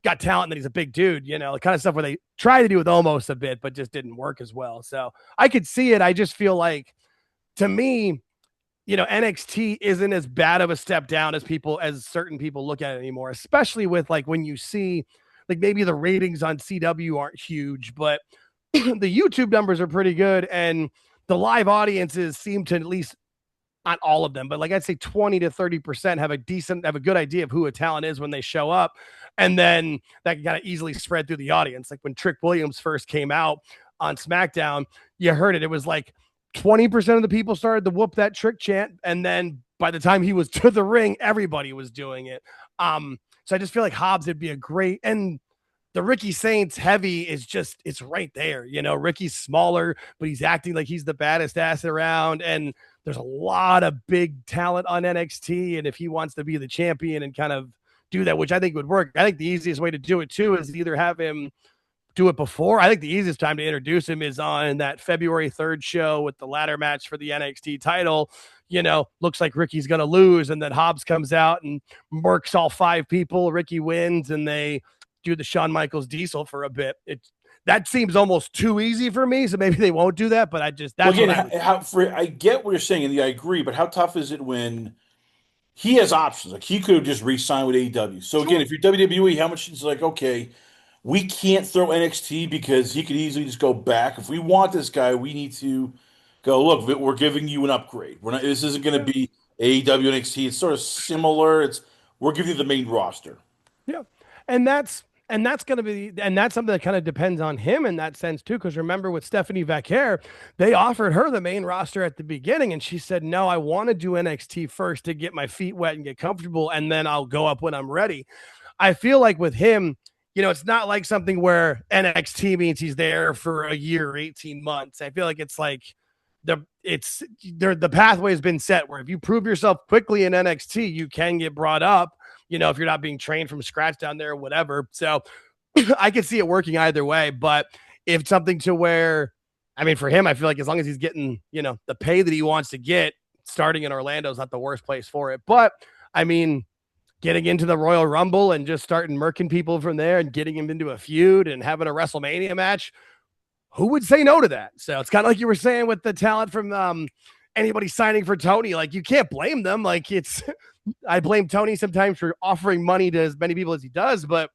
got talent and that he's a big dude, the kind of stuff where they try to do with almost a bit, but just didn't work as well. So I could see it. I just feel like to me, NXT isn't as bad of a step down as certain people look at it anymore, especially with like when you see like maybe the ratings on CW aren't huge, but the YouTube numbers are pretty good and the live audiences seem to, at least not all of them, but like I'd say 20 to 30% have a good idea of who a talent is when they show up. And then that can kind of easily spread through the audience. Like when Trick Williams first came out on SmackDown, you heard it. It was like 20% of the people started to whoop that Trick chant. And then by the time he was to the ring, everybody was doing it. So I just feel like Hobbs would be a great, and the Ricky Saints heavy is just, it's right there. Ricky's smaller, but he's acting like he's the baddest ass around. And there's a lot of big talent on NXT. And if he wants to be the champion and kind of do that, which I think would work, I think the easiest way to do it too is either have him do it before. I think the easiest time to introduce him is on that February 3rd show with the ladder match for the NXT title. Looks like Ricky's going to lose. And then Hobbs comes out and murks all 5 people. Ricky wins and they do the Shawn Michaels Diesel for a bit. That seems almost too easy for me. So maybe they won't do that, but Well, that's again, what I would. I get what you're saying, and I agree. But how tough is it when he has options? Like he could have just re-signed with AEW. So again, Sure. if you're WWE, how much is like okay, we can't throw NXT because he could easily just go back. If we want this guy, we need to go. Look, we're giving you an upgrade. We're not. This isn't going Yeah. to be AEW NXT. It's sort of similar. We're giving you the main roster. Yeah. And that's going to be, and that's something that kind of depends on him in that sense too. Because remember with Stephanie Vaquer, they offered her the main roster at the beginning, and she said, "No, I want to do NXT first to get my feet wet and get comfortable, and then I'll go up when I'm ready." I feel like with him, it's not like something where NXT means he's there for a year or 18 months. I feel like it's like the pathway has been set where if you prove yourself quickly in NXT, you can get brought up, if you're not being trained from scratch down there or whatever. So I could see it working either way. But if something to where, I mean, for him, I feel like as long as he's getting, the pay that he wants to get, starting in Orlando is not the worst place for it. But I mean, getting into the Royal Rumble and just starting murking people from there and getting him into a feud and having a WrestleMania match, who would say no to that? So it's kind of like you were saying with the talent from anybody signing for Tony. Like you can't blame them. Like I blame Tony sometimes for offering money to as many people as he does, but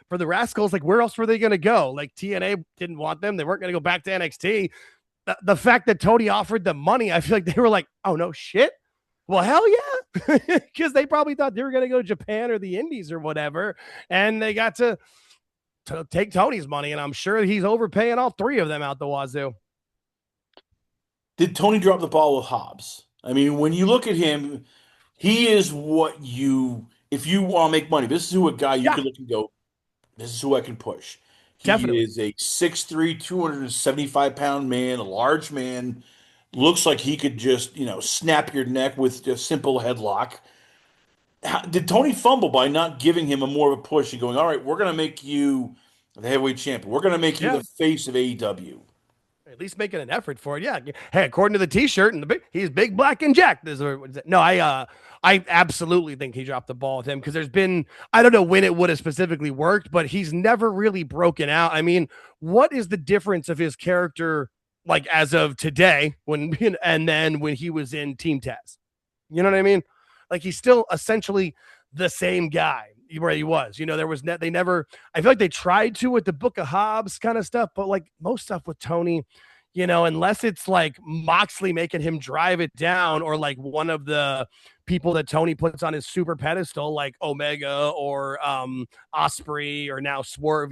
for the Rascals, like where else were they going to go? Like TNA didn't want them. They weren't going to go back to NXT. The fact that Tony offered them money, I feel like they were like, oh no shit. Well, hell yeah. Because they probably thought they were going to go to Japan or the Indies or whatever. And they got to take Tony's money. And I'm sure he's overpaying all 3 of them out the wazoo. Did Tony drop the ball with Hobbs? I mean, when you look at him, he is what if you want to make money, this is who a guy you Yeah, could look and go, this is who I can push. He definitely. is a 6'3", 275-pound man, a large man. Looks like he could just, snap your neck with a simple headlock. Did Tony fumble by not giving him a more of a push and going, all right, we're going to make you the heavyweight champion. We're going to make you Yeah. the face of AEW. At least making an effort for it. Yeah. Hey, according to the T-shirt and he's big, black, and jacked. No, I absolutely think he dropped the ball with him because there's been, I don't know when it would have specifically worked, but he's never really broken out. I mean, what is the difference of his character like as of today when and then when he was in Team Taz? You know what I mean? Like he's still essentially the same guy where he was. There was they never. I feel like they tried to with the Book of Hobbs kind of stuff, but like most stuff with Tony, unless it's like Moxley making him drive it down or like one of the people that Tony puts on his super pedestal, like Omega or Osprey or now Swerve,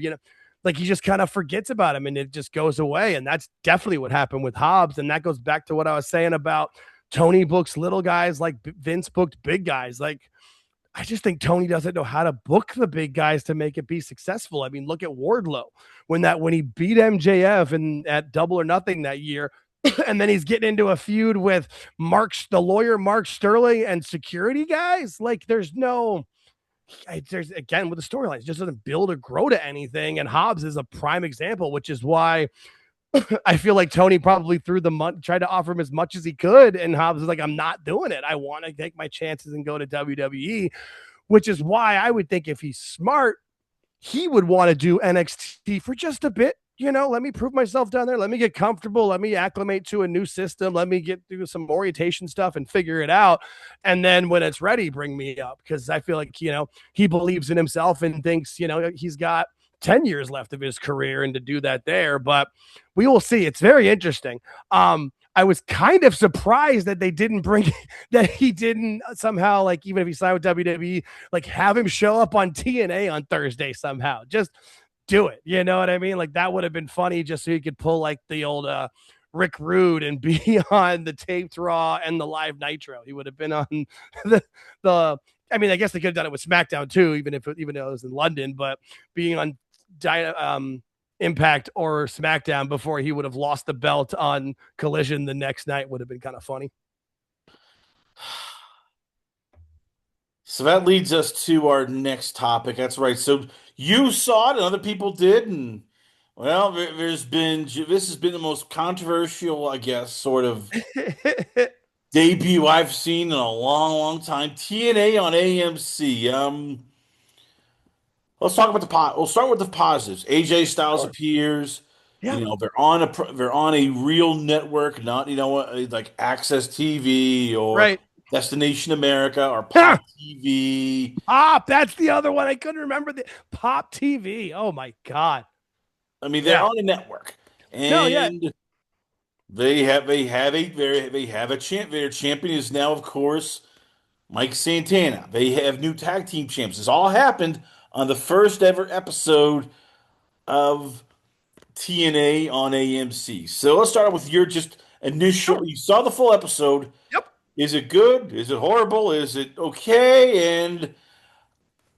like he just kind of forgets about him and it just goes away. And that's definitely what happened with Hobbs. And that goes back to what I was saying about Tony books little guys like Vince booked big guys. Like, I just think Tony doesn't know how to book the big guys to make it be successful. I mean, look at Wardlow when he beat MJF and at Double or Nothing that year, and then he's getting into a feud with the lawyer Mark Sterling and security guys. Like, there's again with the storylines, just doesn't build or grow to anything. And Hobbs is a prime example, which is why I feel like Tony probably threw the money, tried to offer him as much as he could. And Hobbs is like, I'm not doing it. I want to take my chances and go to WWE, which is why I would think if he's smart, he would want to do NXT for just a bit. Let me prove myself down there. Let me get comfortable. Let me acclimate to a new system. Let me get through some orientation stuff and figure it out. And then when it's ready, bring me up. Because I feel like, he believes in himself and thinks, he's got 10 years left of his career and to do that there. But we will see. It's very interesting. I was kind of surprised that they didn't that he didn't somehow, like, even if he signed with WWE, like have him show up on TNA on Thursday somehow. Just do it. You know what I mean? Like that would have been funny just so he could pull like the old Rick Rude and be on the taped Raw and the live Nitro. He would have been on the I mean, I guess they could have done it with SmackDown too, even though it was in London, but being on Impact or SmackDown before he would have lost the belt on Collision the next night would have been kind of funny. So that leads us to our next topic. That's right. So you saw it and other people did. And well, this has been the most controversial, I guess, sort of debut I've seen in a long, long time. TNA on AMC. Let's talk about we'll start with the positives. AJ Styles Sure. appears. Yeah. They're on a real network, not like Access TV or Right. Destination America or Pop TV. Pop. That's the other one. I couldn't remember the Pop TV. Oh my God. I mean, they're Yeah. on a network, No, yeah. and they have a champ. Their champion is now, of course, Mike Santana. They have new tag team champs. This all happened on the first ever episode of TNA on AMC. So let's start with your just initial. Sure. You saw the full episode. Yep. Is it good? Is it horrible? Is it okay? And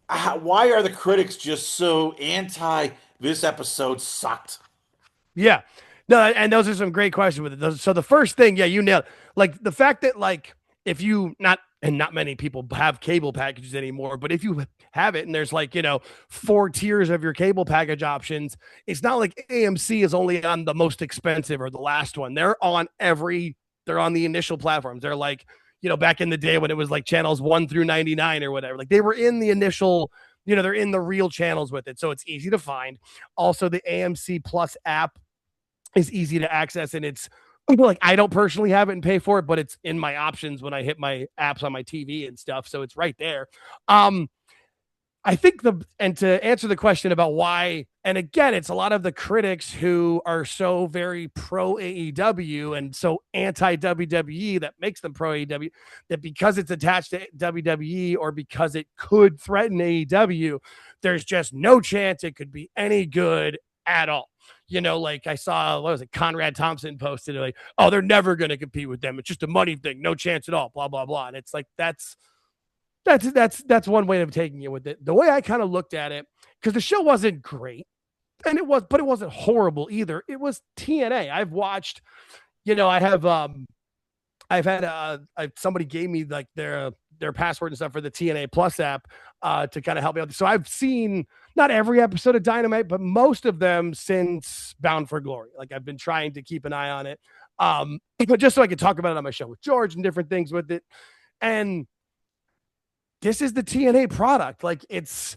why are the critics just so anti this episode sucked? Yeah. No, and those are some great questions with it. So the first thing, yeah, you nailed like the fact that like if you not many people have cable packages anymore, but if you have it and there's like, 4 tiers of your cable package options, it's not like AMC is only on the most expensive or the last one. They're on the initial platforms. They're like, back in the day when it was like channels 1 through 99 or whatever, like they were in the initial, they're in the real channels with it. So it's easy to find. Also, the AMC Plus app is easy to access and it's like I don't personally have it and pay for it, but it's in my options when I hit my apps on my TV and stuff. So it's right there. I think and to answer the question about why, and again, it's a lot of the critics who are so very pro AEW and so anti WWE that makes them pro AEW, that because it's attached to WWE or because it could threaten AEW, there's just no chance it could be any good at all. Like I saw, what was it? Conrad Thompson posted like, oh, they're never going to compete with them. It's just a money thing. No chance at all. Blah, blah, blah. And it's like, that's one way of taking it with it. The way I kind of looked at it, because the show wasn't great and but it wasn't horrible either. It was TNA. I've watched, I've had somebody gave me like their password and stuff for the TNA Plus app to kind of help me out. So I've seen not every episode of Dynamite, but most of them since Bound for Glory. Like I've been trying to keep an eye on it. But just so I could talk about it on my show with George and different things with it. And this is the TNA product. Like it's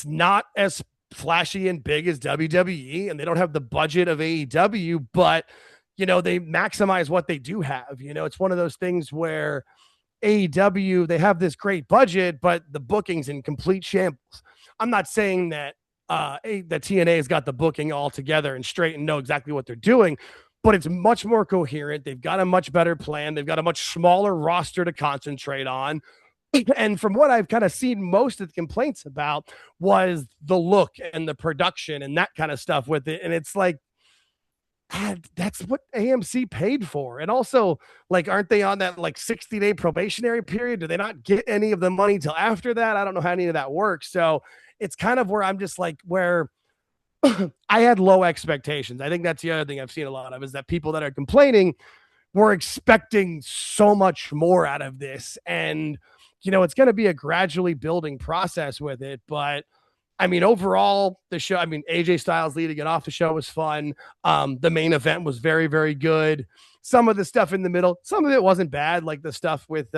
not as flashy and big as WWE, and they don't have the budget of AEW, but they maximize what they do have. It's one of those things where AEW, they have this great budget, but the booking's in complete shambles. I'm not saying that that TNA has got the booking all together and straight and know exactly what they're doing, but it's much more coherent. They've got a much better plan. They've got a much smaller roster to concentrate on. And from what I've kind of seen, most of the complaints about was the look and the production and that kind of stuff with it. And it's like, that's what AMC paid for. And also, like, aren't they on that like 60-day probationary period? Do they not get any of the money till after that? I don't know how any of that works. So it's kind of where I'm just like, where I had low expectations. I think that's the other thing I've seen a lot of, is that people that are complaining were expecting so much more out of this. And, it's going to be a gradually building process with it. But I mean, overall, the show, AJ Styles leading it off the show was fun. The main event was very, very good. Some of the stuff in the middle, some of it wasn't bad. Like the stuff with,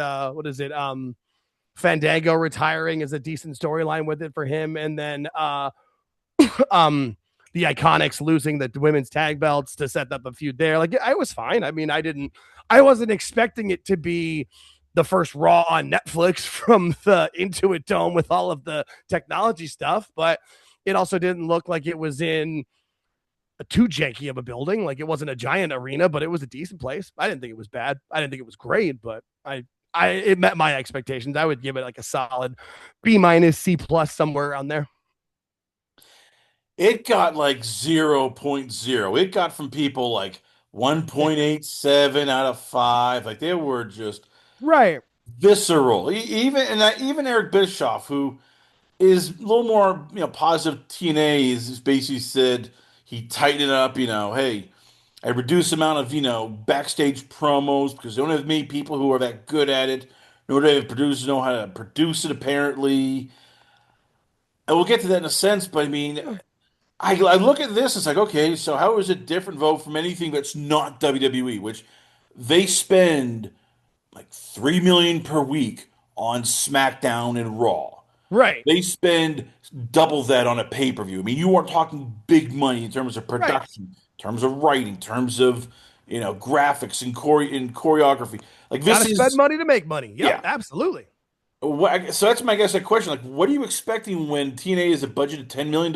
Fandango retiring is a decent storyline with it for him. And then, the Iconics losing the women's tag belts to set up a feud there. Like, I was fine. I wasn't expecting it to be the first Raw on Netflix from the Intuit Dome with all of the technology stuff, but it also didn't look like it was in a too janky of a building. Like it wasn't a giant arena, but it was a decent place. I didn't think it was bad. I didn't think it was great, but it met my expectations. I would give it like a solid B minus C plus, somewhere around there. It got like 0.0. It got from people like 1.87 out of 5. Like they were just Right. visceral. Even Eric Bischoff, who is a little more positive TNA, is basically said he tightened it up. Hey, I reduced the amount of backstage promos because they don't have many people who are that good at it. Nor do they have producers know how to produce it apparently. And we'll get to that in a sense, but I mean, I look at this, it's like, okay, so how is it different, vote, from anything that's not WWE, which they spend like 3 million per week on SmackDown and Raw. Right. They spend double that on a pay-per-view. I mean, you are talking big money in terms of Right. production, in terms of writing, in terms of, graphics and choreography. Like Got this to spend is, money to make money. Yep, yeah. absolutely. So that's my guess. That question, like, what are you expecting when TNA is a budget of $10 million?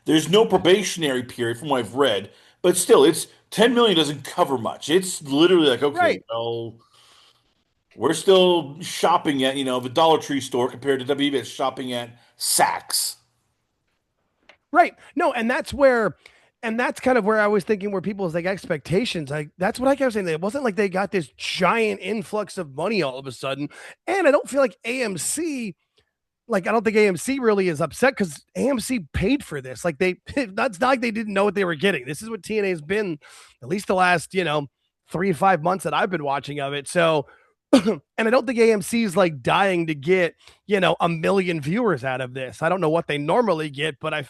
There's no probationary period from what I've read, but still, it's 10 million doesn't cover much. It's literally like, okay, Right. well, we're still shopping at, the Dollar Tree store compared to WB that's shopping at Saks. Right. No, and that's kind of where I was thinking, where people's like expectations, like that's what I kept saying. It wasn't like they got this giant influx of money all of a sudden. And I don't feel like AMC, like I don't think AMC really is upset because AMC paid for this. Like that's not like they didn't know what they were getting. This is what TNA has been at least the last, 3 to 5 months that I've been watching of it. So and I don't think AMC is like dying to get, 1 million viewers out of this. I don't know what they normally get, but I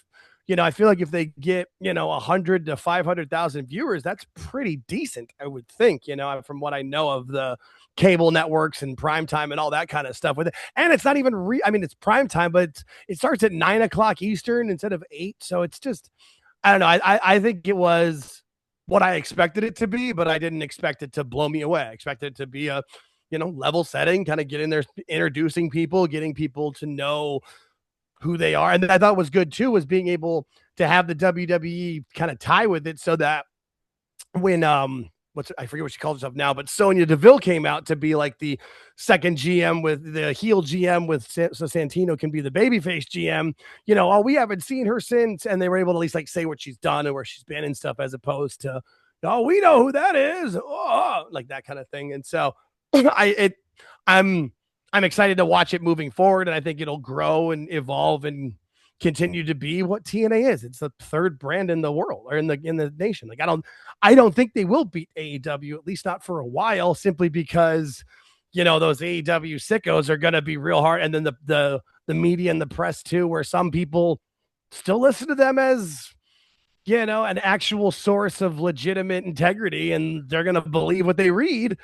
feel like if they get, 100 to 500,000 viewers, that's pretty decent, I would think, from what I know of the cable networks and primetime and all that kind of stuff with it. And it's not even, it's primetime, but it starts at 9 o'clock Eastern instead of 8. So it's just, I don't know. I think it was what I expected it to be, but I didn't expect it to blow me away. I expected it to be a, level setting, kind of get in there, introducing people, getting people to know who they are. And I thought was good too, was being able to have the WWE kind of tie with it, so that when I forget what she calls herself now, but Sonya Deville came out to be like the second GM, with the heel GM, with so Santino can be the babyface GM. We haven't seen her since, and they were able to at least like say what she's done and where she's been and stuff, as opposed to, oh, we know who that is, like that kind of thing. And so I'm excited to watch it moving forward, and I think it'll grow and evolve and continue to be what TNA is. It's the third brand in the world, or in the nation. Like I don't think they will beat AEW, at least not for a while, simply because those AEW sickos are going to be real hard, and then the media and the press too, where some people still listen to them as an actual source of legitimate integrity, and they're going to believe what they read.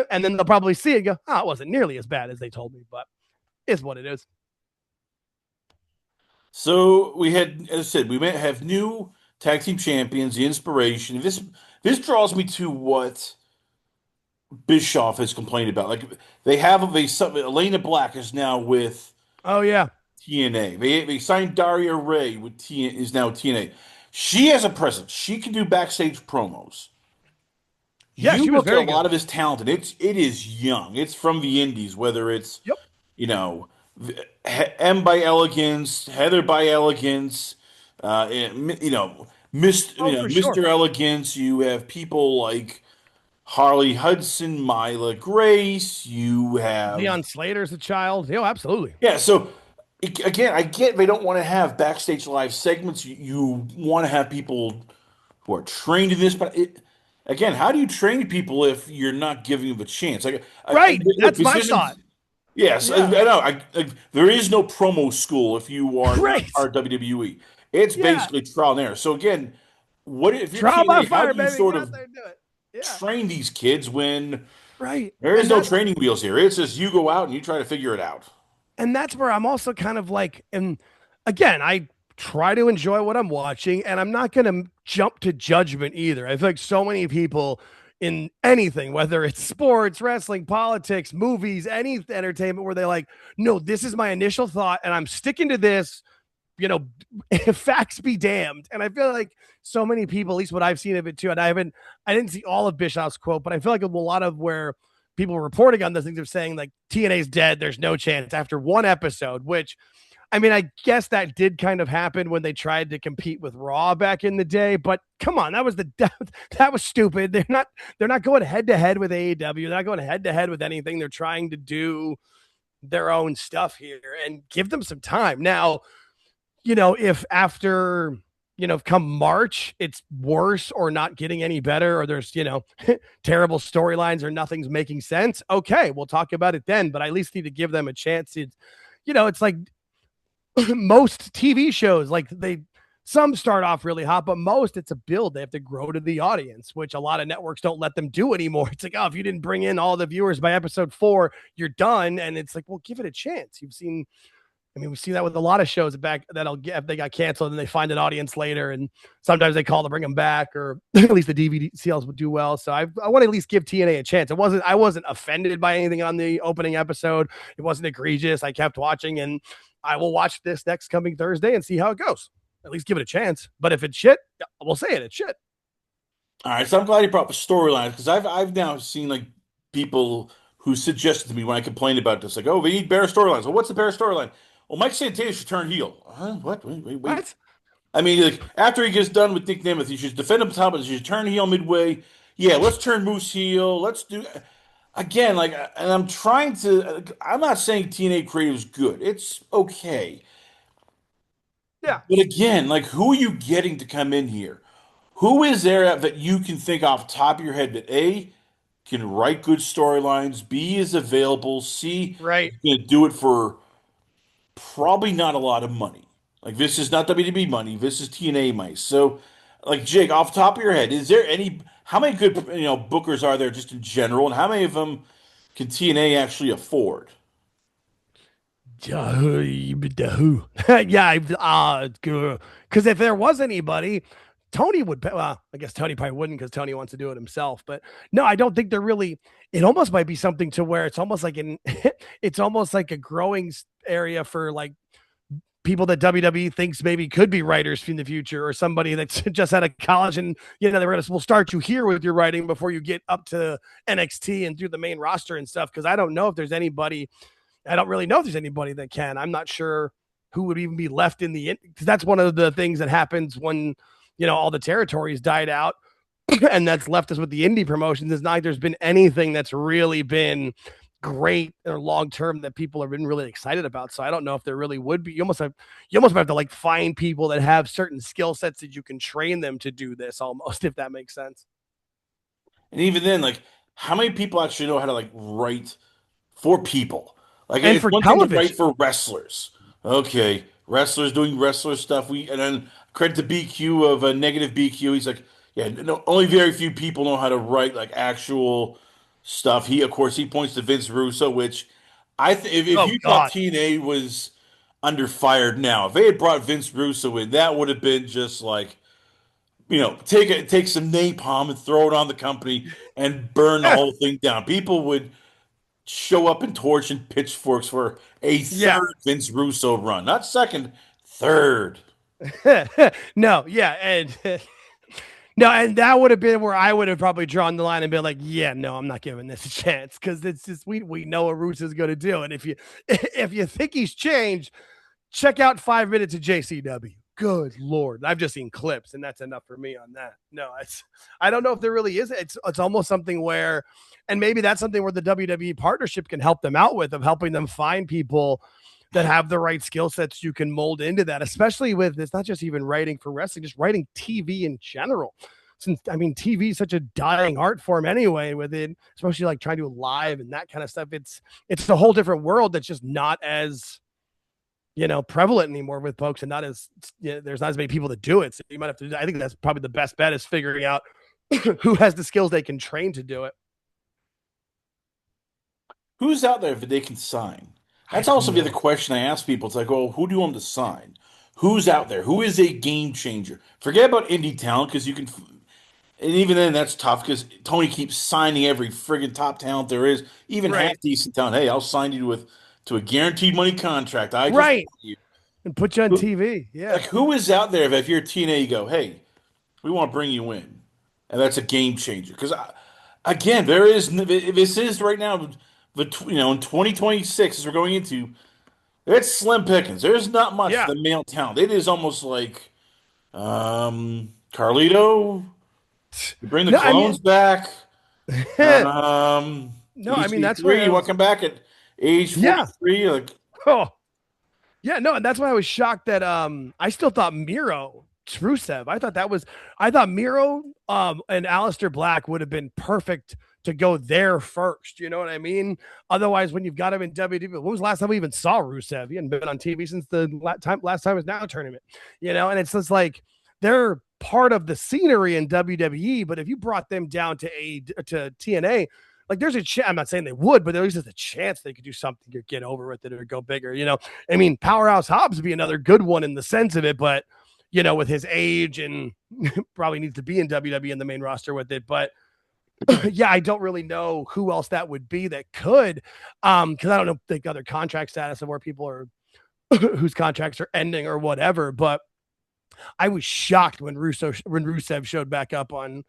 And then they'll probably see it and go, oh, it wasn't nearly as bad as they told me, but it's what it is. So we had, as I said, we might have new tag team champions, the inspiration. This draws me to what Bischoff has complained about. Like they have Elena Black is now with Oh, yeah. TNA. They signed Daria Ray with is now TNA. She has a presence. She can do backstage promos. Yeah, You she was look at a very lot good. of his talent, and it is young. It's from the indies, whether it's Yep. you know M by Elegance, Heather by Elegance, Oh, for Mr. sure. Elegance. You have people like Harley Hudson, Mila Grace. You have Leon Slater's a child. Absolutely. yeah. So again, I get they don't want to have backstage live segments. You want to have people who are trained in this, but again, how do you train people if you're not giving them a chance? Right. Look, That's this my isn't. thought. Yes, I Yeah. know. There is no promo school if you are not Right. part of WWE. It's Yeah. basically trial and error. So again, what if you're Trial by TNA? How fire, do you baby. sort Get out of there and do it. Yeah. train these kids when Right. there is no training wheels here? It's just you go out and you try to figure it out. And that's where I'm also kind of like, and again, I try to enjoy what I'm watching, and I'm not going to jump to judgment either. I feel like so many people in anything, whether it's sports, wrestling, politics, movies, any entertainment, where they're like, no, this is my initial thought, and I'm sticking to this. You know, facts be damned. And I feel like so many people, at least what I've seen of it too, and I didn't see all of Bischoff's quote, but I feel like a lot of where people were reporting on those things are saying like TNA's dead, there's no chance after one episode, which I mean, I guess that did kind of happen when they tried to compete with Raw back in the day, but come on, that was stupid. They're not going head to head with AEW. They're not going head to head with anything. They're trying to do their own stuff here and give them some time. Now, if after, come March, it's worse or not getting any better, or there's, terrible storylines or nothing's making sense, okay, we'll talk about it then. But I at least need to give them a chance. It's like most TV shows, like some start off really hot, but most it's a build. They have to grow to the audience, which a lot of networks don't let them do anymore. It's like, oh, if you didn't bring in all the viewers by episode 4, you're done. And it's like, well, give it a chance. We've seen that with a lot of shows back that'll get, they got canceled and they find an audience later, and sometimes they call to bring them back, or at least the DVD sales would do well. So I want to at least give TNA a chance. I wasn't offended by anything on the opening episode. It wasn't egregious. I kept watching, and I will watch this next coming Thursday and see how it goes. At least give it a chance. But if it's shit, we'll say it. It's shit. All right, so I'm glad you brought up the storyline because I've now seen like people who suggested to me when I complained about this, like, oh, we need better storylines. Well, what's the better storyline? Well, Mike Santana should turn heel. Huh? What? Wait. What? I mean, like, after he gets done with Nick Nemeth, he should defend him top, but he should turn heel midway. Yeah, let's turn Moose heel. Let's do again. Like, and I'm trying to. I'm not saying TNA creative is good. It's okay, Yeah. but again, like, who are you getting to come in here? Who is there that you can think off the top of your head that A can write good storylines, B is available, C Right. is going to do it for probably not a lot of money. Like this is not WWE money. This is TNA money. So, like Jake, off the top of your head, is there any? How many good bookers are there just in general, and how many of them can TNA actually afford? Yeah, because if there was anybody, Tony would. Well, I guess Tony probably wouldn't because Tony wants to do it himself. But no, I don't think they're really. It almost might be something to where it's almost like it's almost like a growing area for like people that WWE thinks maybe could be writers in the future, or somebody that's just out of college, and we'll start you here with your writing before you get up to NXT and through the main roster and stuff. Because I don't know if there's anybody. I don't really know if there's anybody that can. I'm not sure who would even be left in the, because that's one of the things that happens when all the territories died out, and that's left us with the indie promotions. It's not like there's been anything that's really been great or long term that people have been really excited about. So I don't know if there really would be. You almost have to like find people that have certain skill sets that you can train them to do this almost, if that makes sense. And even then, like, how many people actually know how to like write for people? Like, And it's for one thing to write television. for wrestlers. Okay, wrestlers doing wrestler stuff. And then credit to BQ of a negative BQ. He's like, yeah, no, only very few people know how to write like actual stuff. Of course, he points to Vince Russo, which if Oh you thought God. TNA was under fired now, if they had brought Vince Russo in, that would have been just like, take some napalm and throw it on the company and burn the whole thing down. People would show up in torch and pitchforks for a Yeah. third Vince Russo run, not second, third. No, yeah, and no, and that would have been where I would have probably drawn the line and been like, yeah, no, I'm not giving this a chance because it's just we know what Roos is going to do, and if you if you think he's changed, check out 5 minutes of JCW. Good Lord, I've just seen clips, and that's enough for me on that. No, I don't know if there really is. It's almost something where, and maybe that's something where the WWE partnership can help them out with of helping them find people that have the right skill sets you can mold into that, especially with it's not just even writing for wrestling, just writing TV in general. Since I mean, TV is such a dying art form anyway, with it, especially like trying to do live and that kind of stuff. It's a whole different world that's just not as prevalent anymore with folks, and not as there's not as many people that do it. So you might have to. I think that's probably the best bet is figuring out who has the skills they can train to do it. Who's out there that they can sign? I That's don't also the other know. question I ask people. It's like, well, who do you want to sign? Who's out there? Who is a game changer? Forget about indie talent because and even then that's tough because Tony keeps signing every friggin' top talent there is, even half Right, decent talent. Hey, I'll sign you to a guaranteed money contract. I just right, want you. and put you on Who, TV. Yeah, like who is out there if you're a TNA, you go, hey, we want to bring you in, and that's a game changer. Because again, this is right now, in 2026 as we're going into, it's slim pickings. There's not much for yeah. the male talent. It is almost like Carlito. You bring the No, I mean, clones back. no, I mean that's why EC3, I you want to was. come back at age Yeah. 43? Like, Oh, yeah. No, and that's why I was shocked that I still thought Miro Rusev. I thought Miro and Aleister Black would have been perfect to go there first. You know what I mean? Otherwise, when you've got him in WWE, when was the last time we even saw Rusev? He hadn't been on TV since the last time was now tournament. And it's just like they're part of the scenery in WWE. But if you brought them down to TNA, like there's a chance. I'm not saying they would, but there's just a chance they could do something to get over with it or go bigger. I mean, Powerhouse Hobbs would be another good one in the sense of it, but with his age and probably needs to be in WWE in the main roster with it. But yeah, I don't really know who else that would be that could, because I don't know the other contract status of where people are whose contracts are ending or whatever. But I was shocked when Rusev showed back up on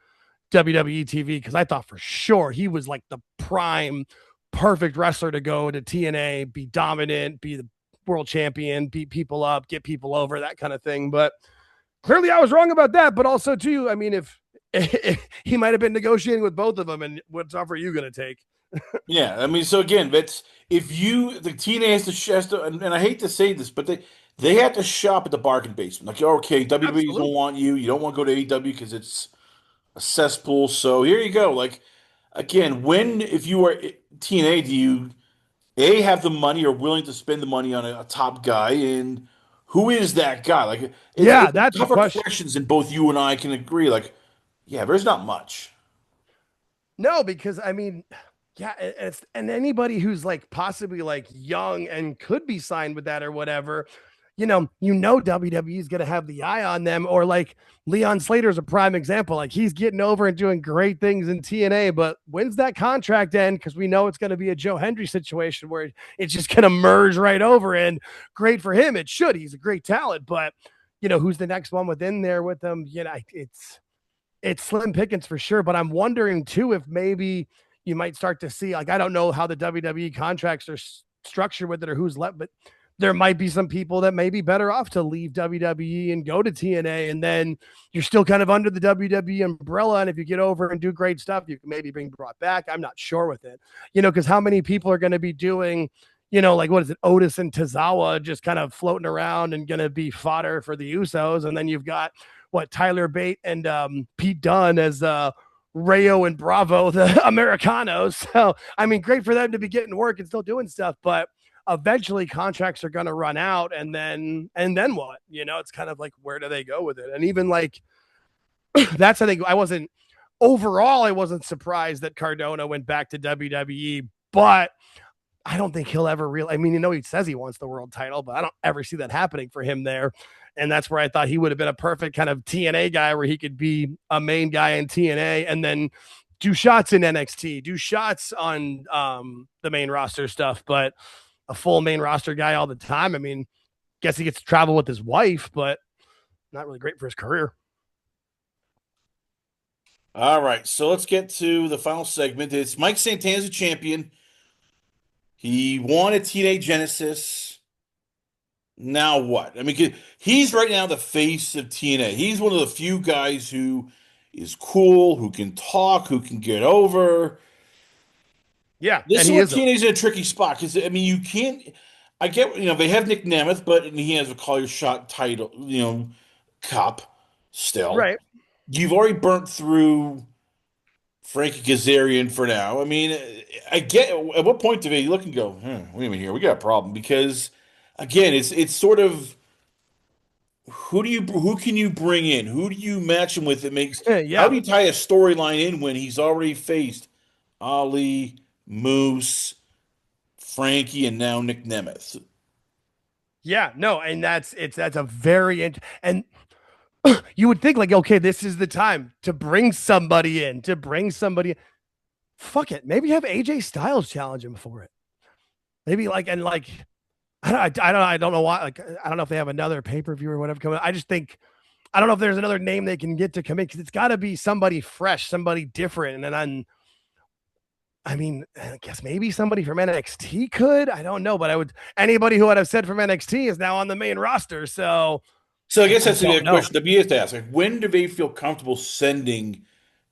WWE TV because I thought for sure he was like the prime perfect wrestler to go to TNA, be dominant, be the world champion, beat people up, get people over, that kind of thing. But clearly I was wrong about that. But also too, I mean, if he might have been negotiating with both of them, and what's offer you going to take? yeah, I mean, so again, that's if the TNA has to, and I hate to say this, but they have to shop at the bargain basement. Like, okay, WWE don't Absolutely. want you. You don't want to go to AEW because it's a cesspool. So here you go. Like, again, if you are TNA, do you have the money or willing to spend the money on a top guy? And who is that guy? Like, Yeah, it's that's the tougher question. questions than both you and I can agree. Like, yeah, there's not much. No, because I mean, yeah, and anybody who's like possibly like young and could be signed with that or whatever, WWE is going to have the eye on them. Or like Leon Slater's a prime example. Like he's getting over and doing great things in TNA, but when's that contract end? Because we know it's going to be a Joe Hendry situation where it's just going to merge right over. And great for him, it should. He's a great talent, but who's the next one within there with them? It's slim pickings for sure, but I'm wondering too if maybe you might start to see, like, I don't know how the WWE contracts are structured with it or who's left, but there might be some people that may be better off to leave WWE and go to TNA, and then you're still kind of under the WWE umbrella. And if you get over and do great stuff, you can maybe being brought back. I'm not sure with it, because how many people are going to be doing, like what is it, Otis and Tozawa just kind of floating around and going to be fodder for the Usos, and then you've got Tyler Bate and Pete Dunne as Rayo and Bravo, the Americanos. So I mean, great for them to be getting work and still doing stuff, but eventually contracts are going to run out, and then what? It's kind of like, where do they go with it? And even like that's, I think, I wasn't surprised that Cardona went back to WWE, but I don't think he'll ever really. I mean, he says he wants the world title, but I don't ever see that happening for him there. And that's where I thought he would have been a perfect kind of TNA guy, where he could be a main guy in TNA and then do shots in NXT, do shots on the main roster stuff, but a full main roster guy all the time. I mean, guess he gets to travel with his wife, but not really great for his career. All right, so let's get to the final segment. It's Mike Santana's a champion. He won at TNA Genesis. Now what? I mean, he's right now the face of TNA. He's one of the few guys who is cool, who can talk, who can get over. Yeah, This and is he what is TNA's in a tricky spot because I mean, you can't. I get, they have Nick Nemeth, but he has a call your shot title, cup still. right. You've already burnt through Frankie Kazarian for now. I mean, I get, at what point do they look and go, wait a minute here, we got a problem because again, it's sort of who can you bring in? Who do you match him with that makes how Yeah. do you tie a storyline in when he's already faced Ali, Moose, Frankie, and now Nick Nemeth? Yeah, no, and that's a very and you would think like, okay, this is the time to bring somebody in, to bring somebody. Fuck it, maybe have AJ Styles challenge him for it. Maybe like, and like, I don't know why. Like, I don't know if they have another pay per view or whatever coming. I just think I don't know if there's another name they can get to come in, because it's got to be somebody fresh, somebody different, and then I mean, I guess maybe somebody from NXT could. I don't know, but anybody who would have said from NXT is now on the main roster, so So I guess I that's don't the know. question that we have to ask. Like, when do they feel comfortable sending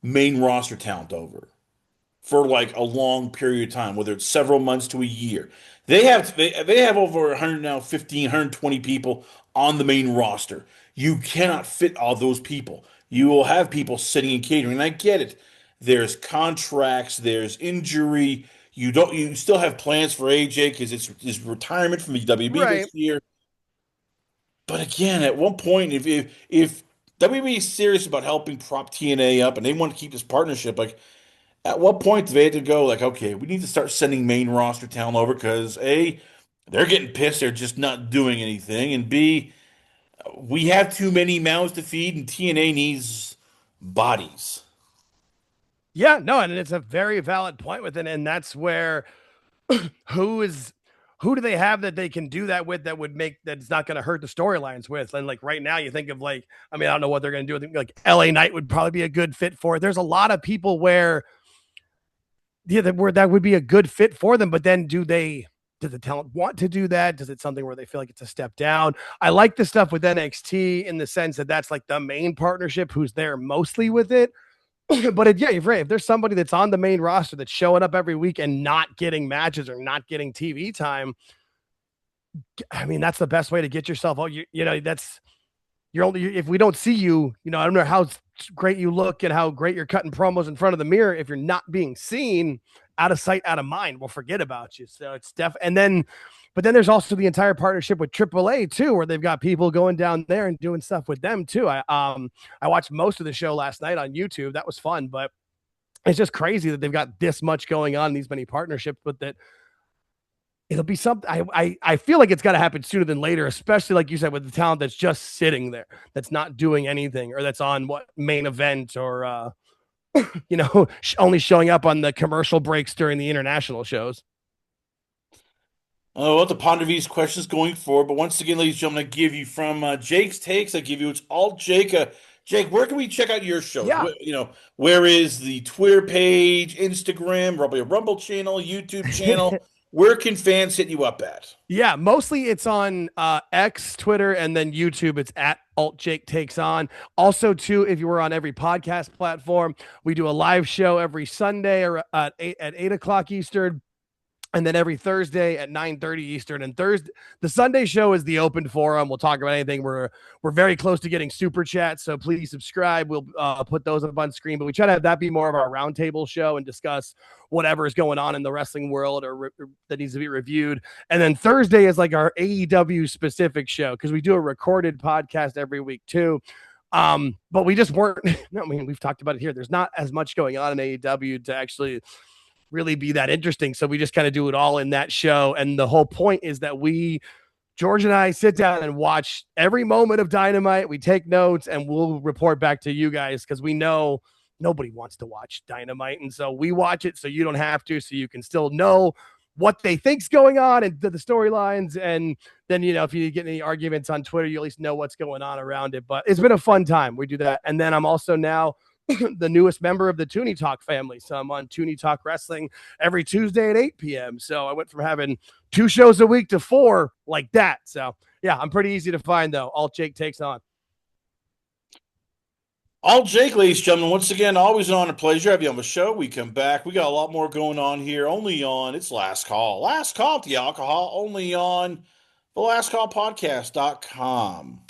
main roster talent over for like a long period of time, whether it's several months to a year? They have over 100 now, 15, 120 people on the main roster. You cannot fit all those people. You will have people sitting in catering. And I get it. There's contracts, there's injury. You still have plans for AJ because it's his retirement from the WB Right. this year. But again, at one point, if WB is serious about helping prop TNA up and they want to keep this partnership, like at what point do they have to go like, okay, we need to start sending main roster talent over because A, they're getting pissed, they're just not doing anything, and B, we have too many mouths to feed and TNA needs bodies. Yeah, no, and it's a very valid point with it, and that's where who is who do they have that they can do that with, that would make that's not going to hurt the storylines with? And like right now, you think of like, I mean, I don't know what they're going to do. I think like LA Knight would probably be a good fit for it. There's a lot of people where yeah, where that would be a good fit for them, but then does the talent want to do that? Does it something where they feel like it's a step down? I like the stuff with NXT in the sense that that's like the main partnership who's there mostly with it. But yeah, you're right. If there's somebody that's on the main roster that's showing up every week and not getting matches or not getting TV time, I mean, that's the best way to get yourself. Oh, that's you're only if we don't see you, I don't know how great you look and how great you're cutting promos in front of the mirror. If you're not being seen, out of sight, out of mind, we'll forget about you. So it's but then there's also the entire partnership with AAA too, where they've got people going down there and doing stuff with them too. I watched most of the show last night on YouTube. That was fun, but it's just crazy that they've got this much going on, these many partnerships, but that it'll be something. I feel like it's got to happen sooner than later, especially like you said, with the talent that's just sitting there, that's not doing anything, or that's on what main event, or only showing up on the commercial breaks during the international shows. We'll have to ponder these questions going forward. But once again, ladies and gentlemen, I give you from Jake's takes. I give you it's all Jake. Jake, where can we check out your shows? Yeah. Where is the Twitter page, Instagram, probably a Rumble channel, YouTube channel? Where can fans hit you up at? Yeah, mostly it's on X, Twitter, and then YouTube. It's at Alt Jake Takes On. Also, too, if you were on every podcast platform, we do a live show every Sunday or at 8 o'clock Eastern. And then every Thursday at 9:30 Eastern. And Thursday, the Sunday show is the open forum. We'll talk about anything. We're very close to getting super chats, so please subscribe. We'll put those up on screen. But we try to have that be more of our roundtable show and discuss whatever is going on in the wrestling world or that needs to be reviewed. And then Thursday is like our AEW specific show because we do a recorded podcast every week too. But we just weren't. I mean, we've talked about it here. There's not as much going on in AEW to actually really be that interesting. So we just kind of do it all in that show. And the whole point is that George and I sit down and watch every moment of Dynamite. We take notes and we'll report back to you guys because we know nobody wants to watch Dynamite. And so we watch it so you don't have to, so you can still know what they think's going on and the storylines. And then, if you get any arguments on Twitter, you at least know what's going on around it. But it's been a fun time. We do that. And then I'm also now the newest member of the Toonie Talk family. So I'm on Toonie Talk Wrestling every Tuesday at 8 p.m. So I went from having 2 shows a week to 4 like that. So yeah, I'm pretty easy to find though. All Jake takes on. All Jake, ladies and gentlemen, once again, always an honor, pleasure to have you on the show. We come back. We got a lot more going on here, only on It's Last Call. Last Call at the Alcohol, only on the Last Call Podcast.com.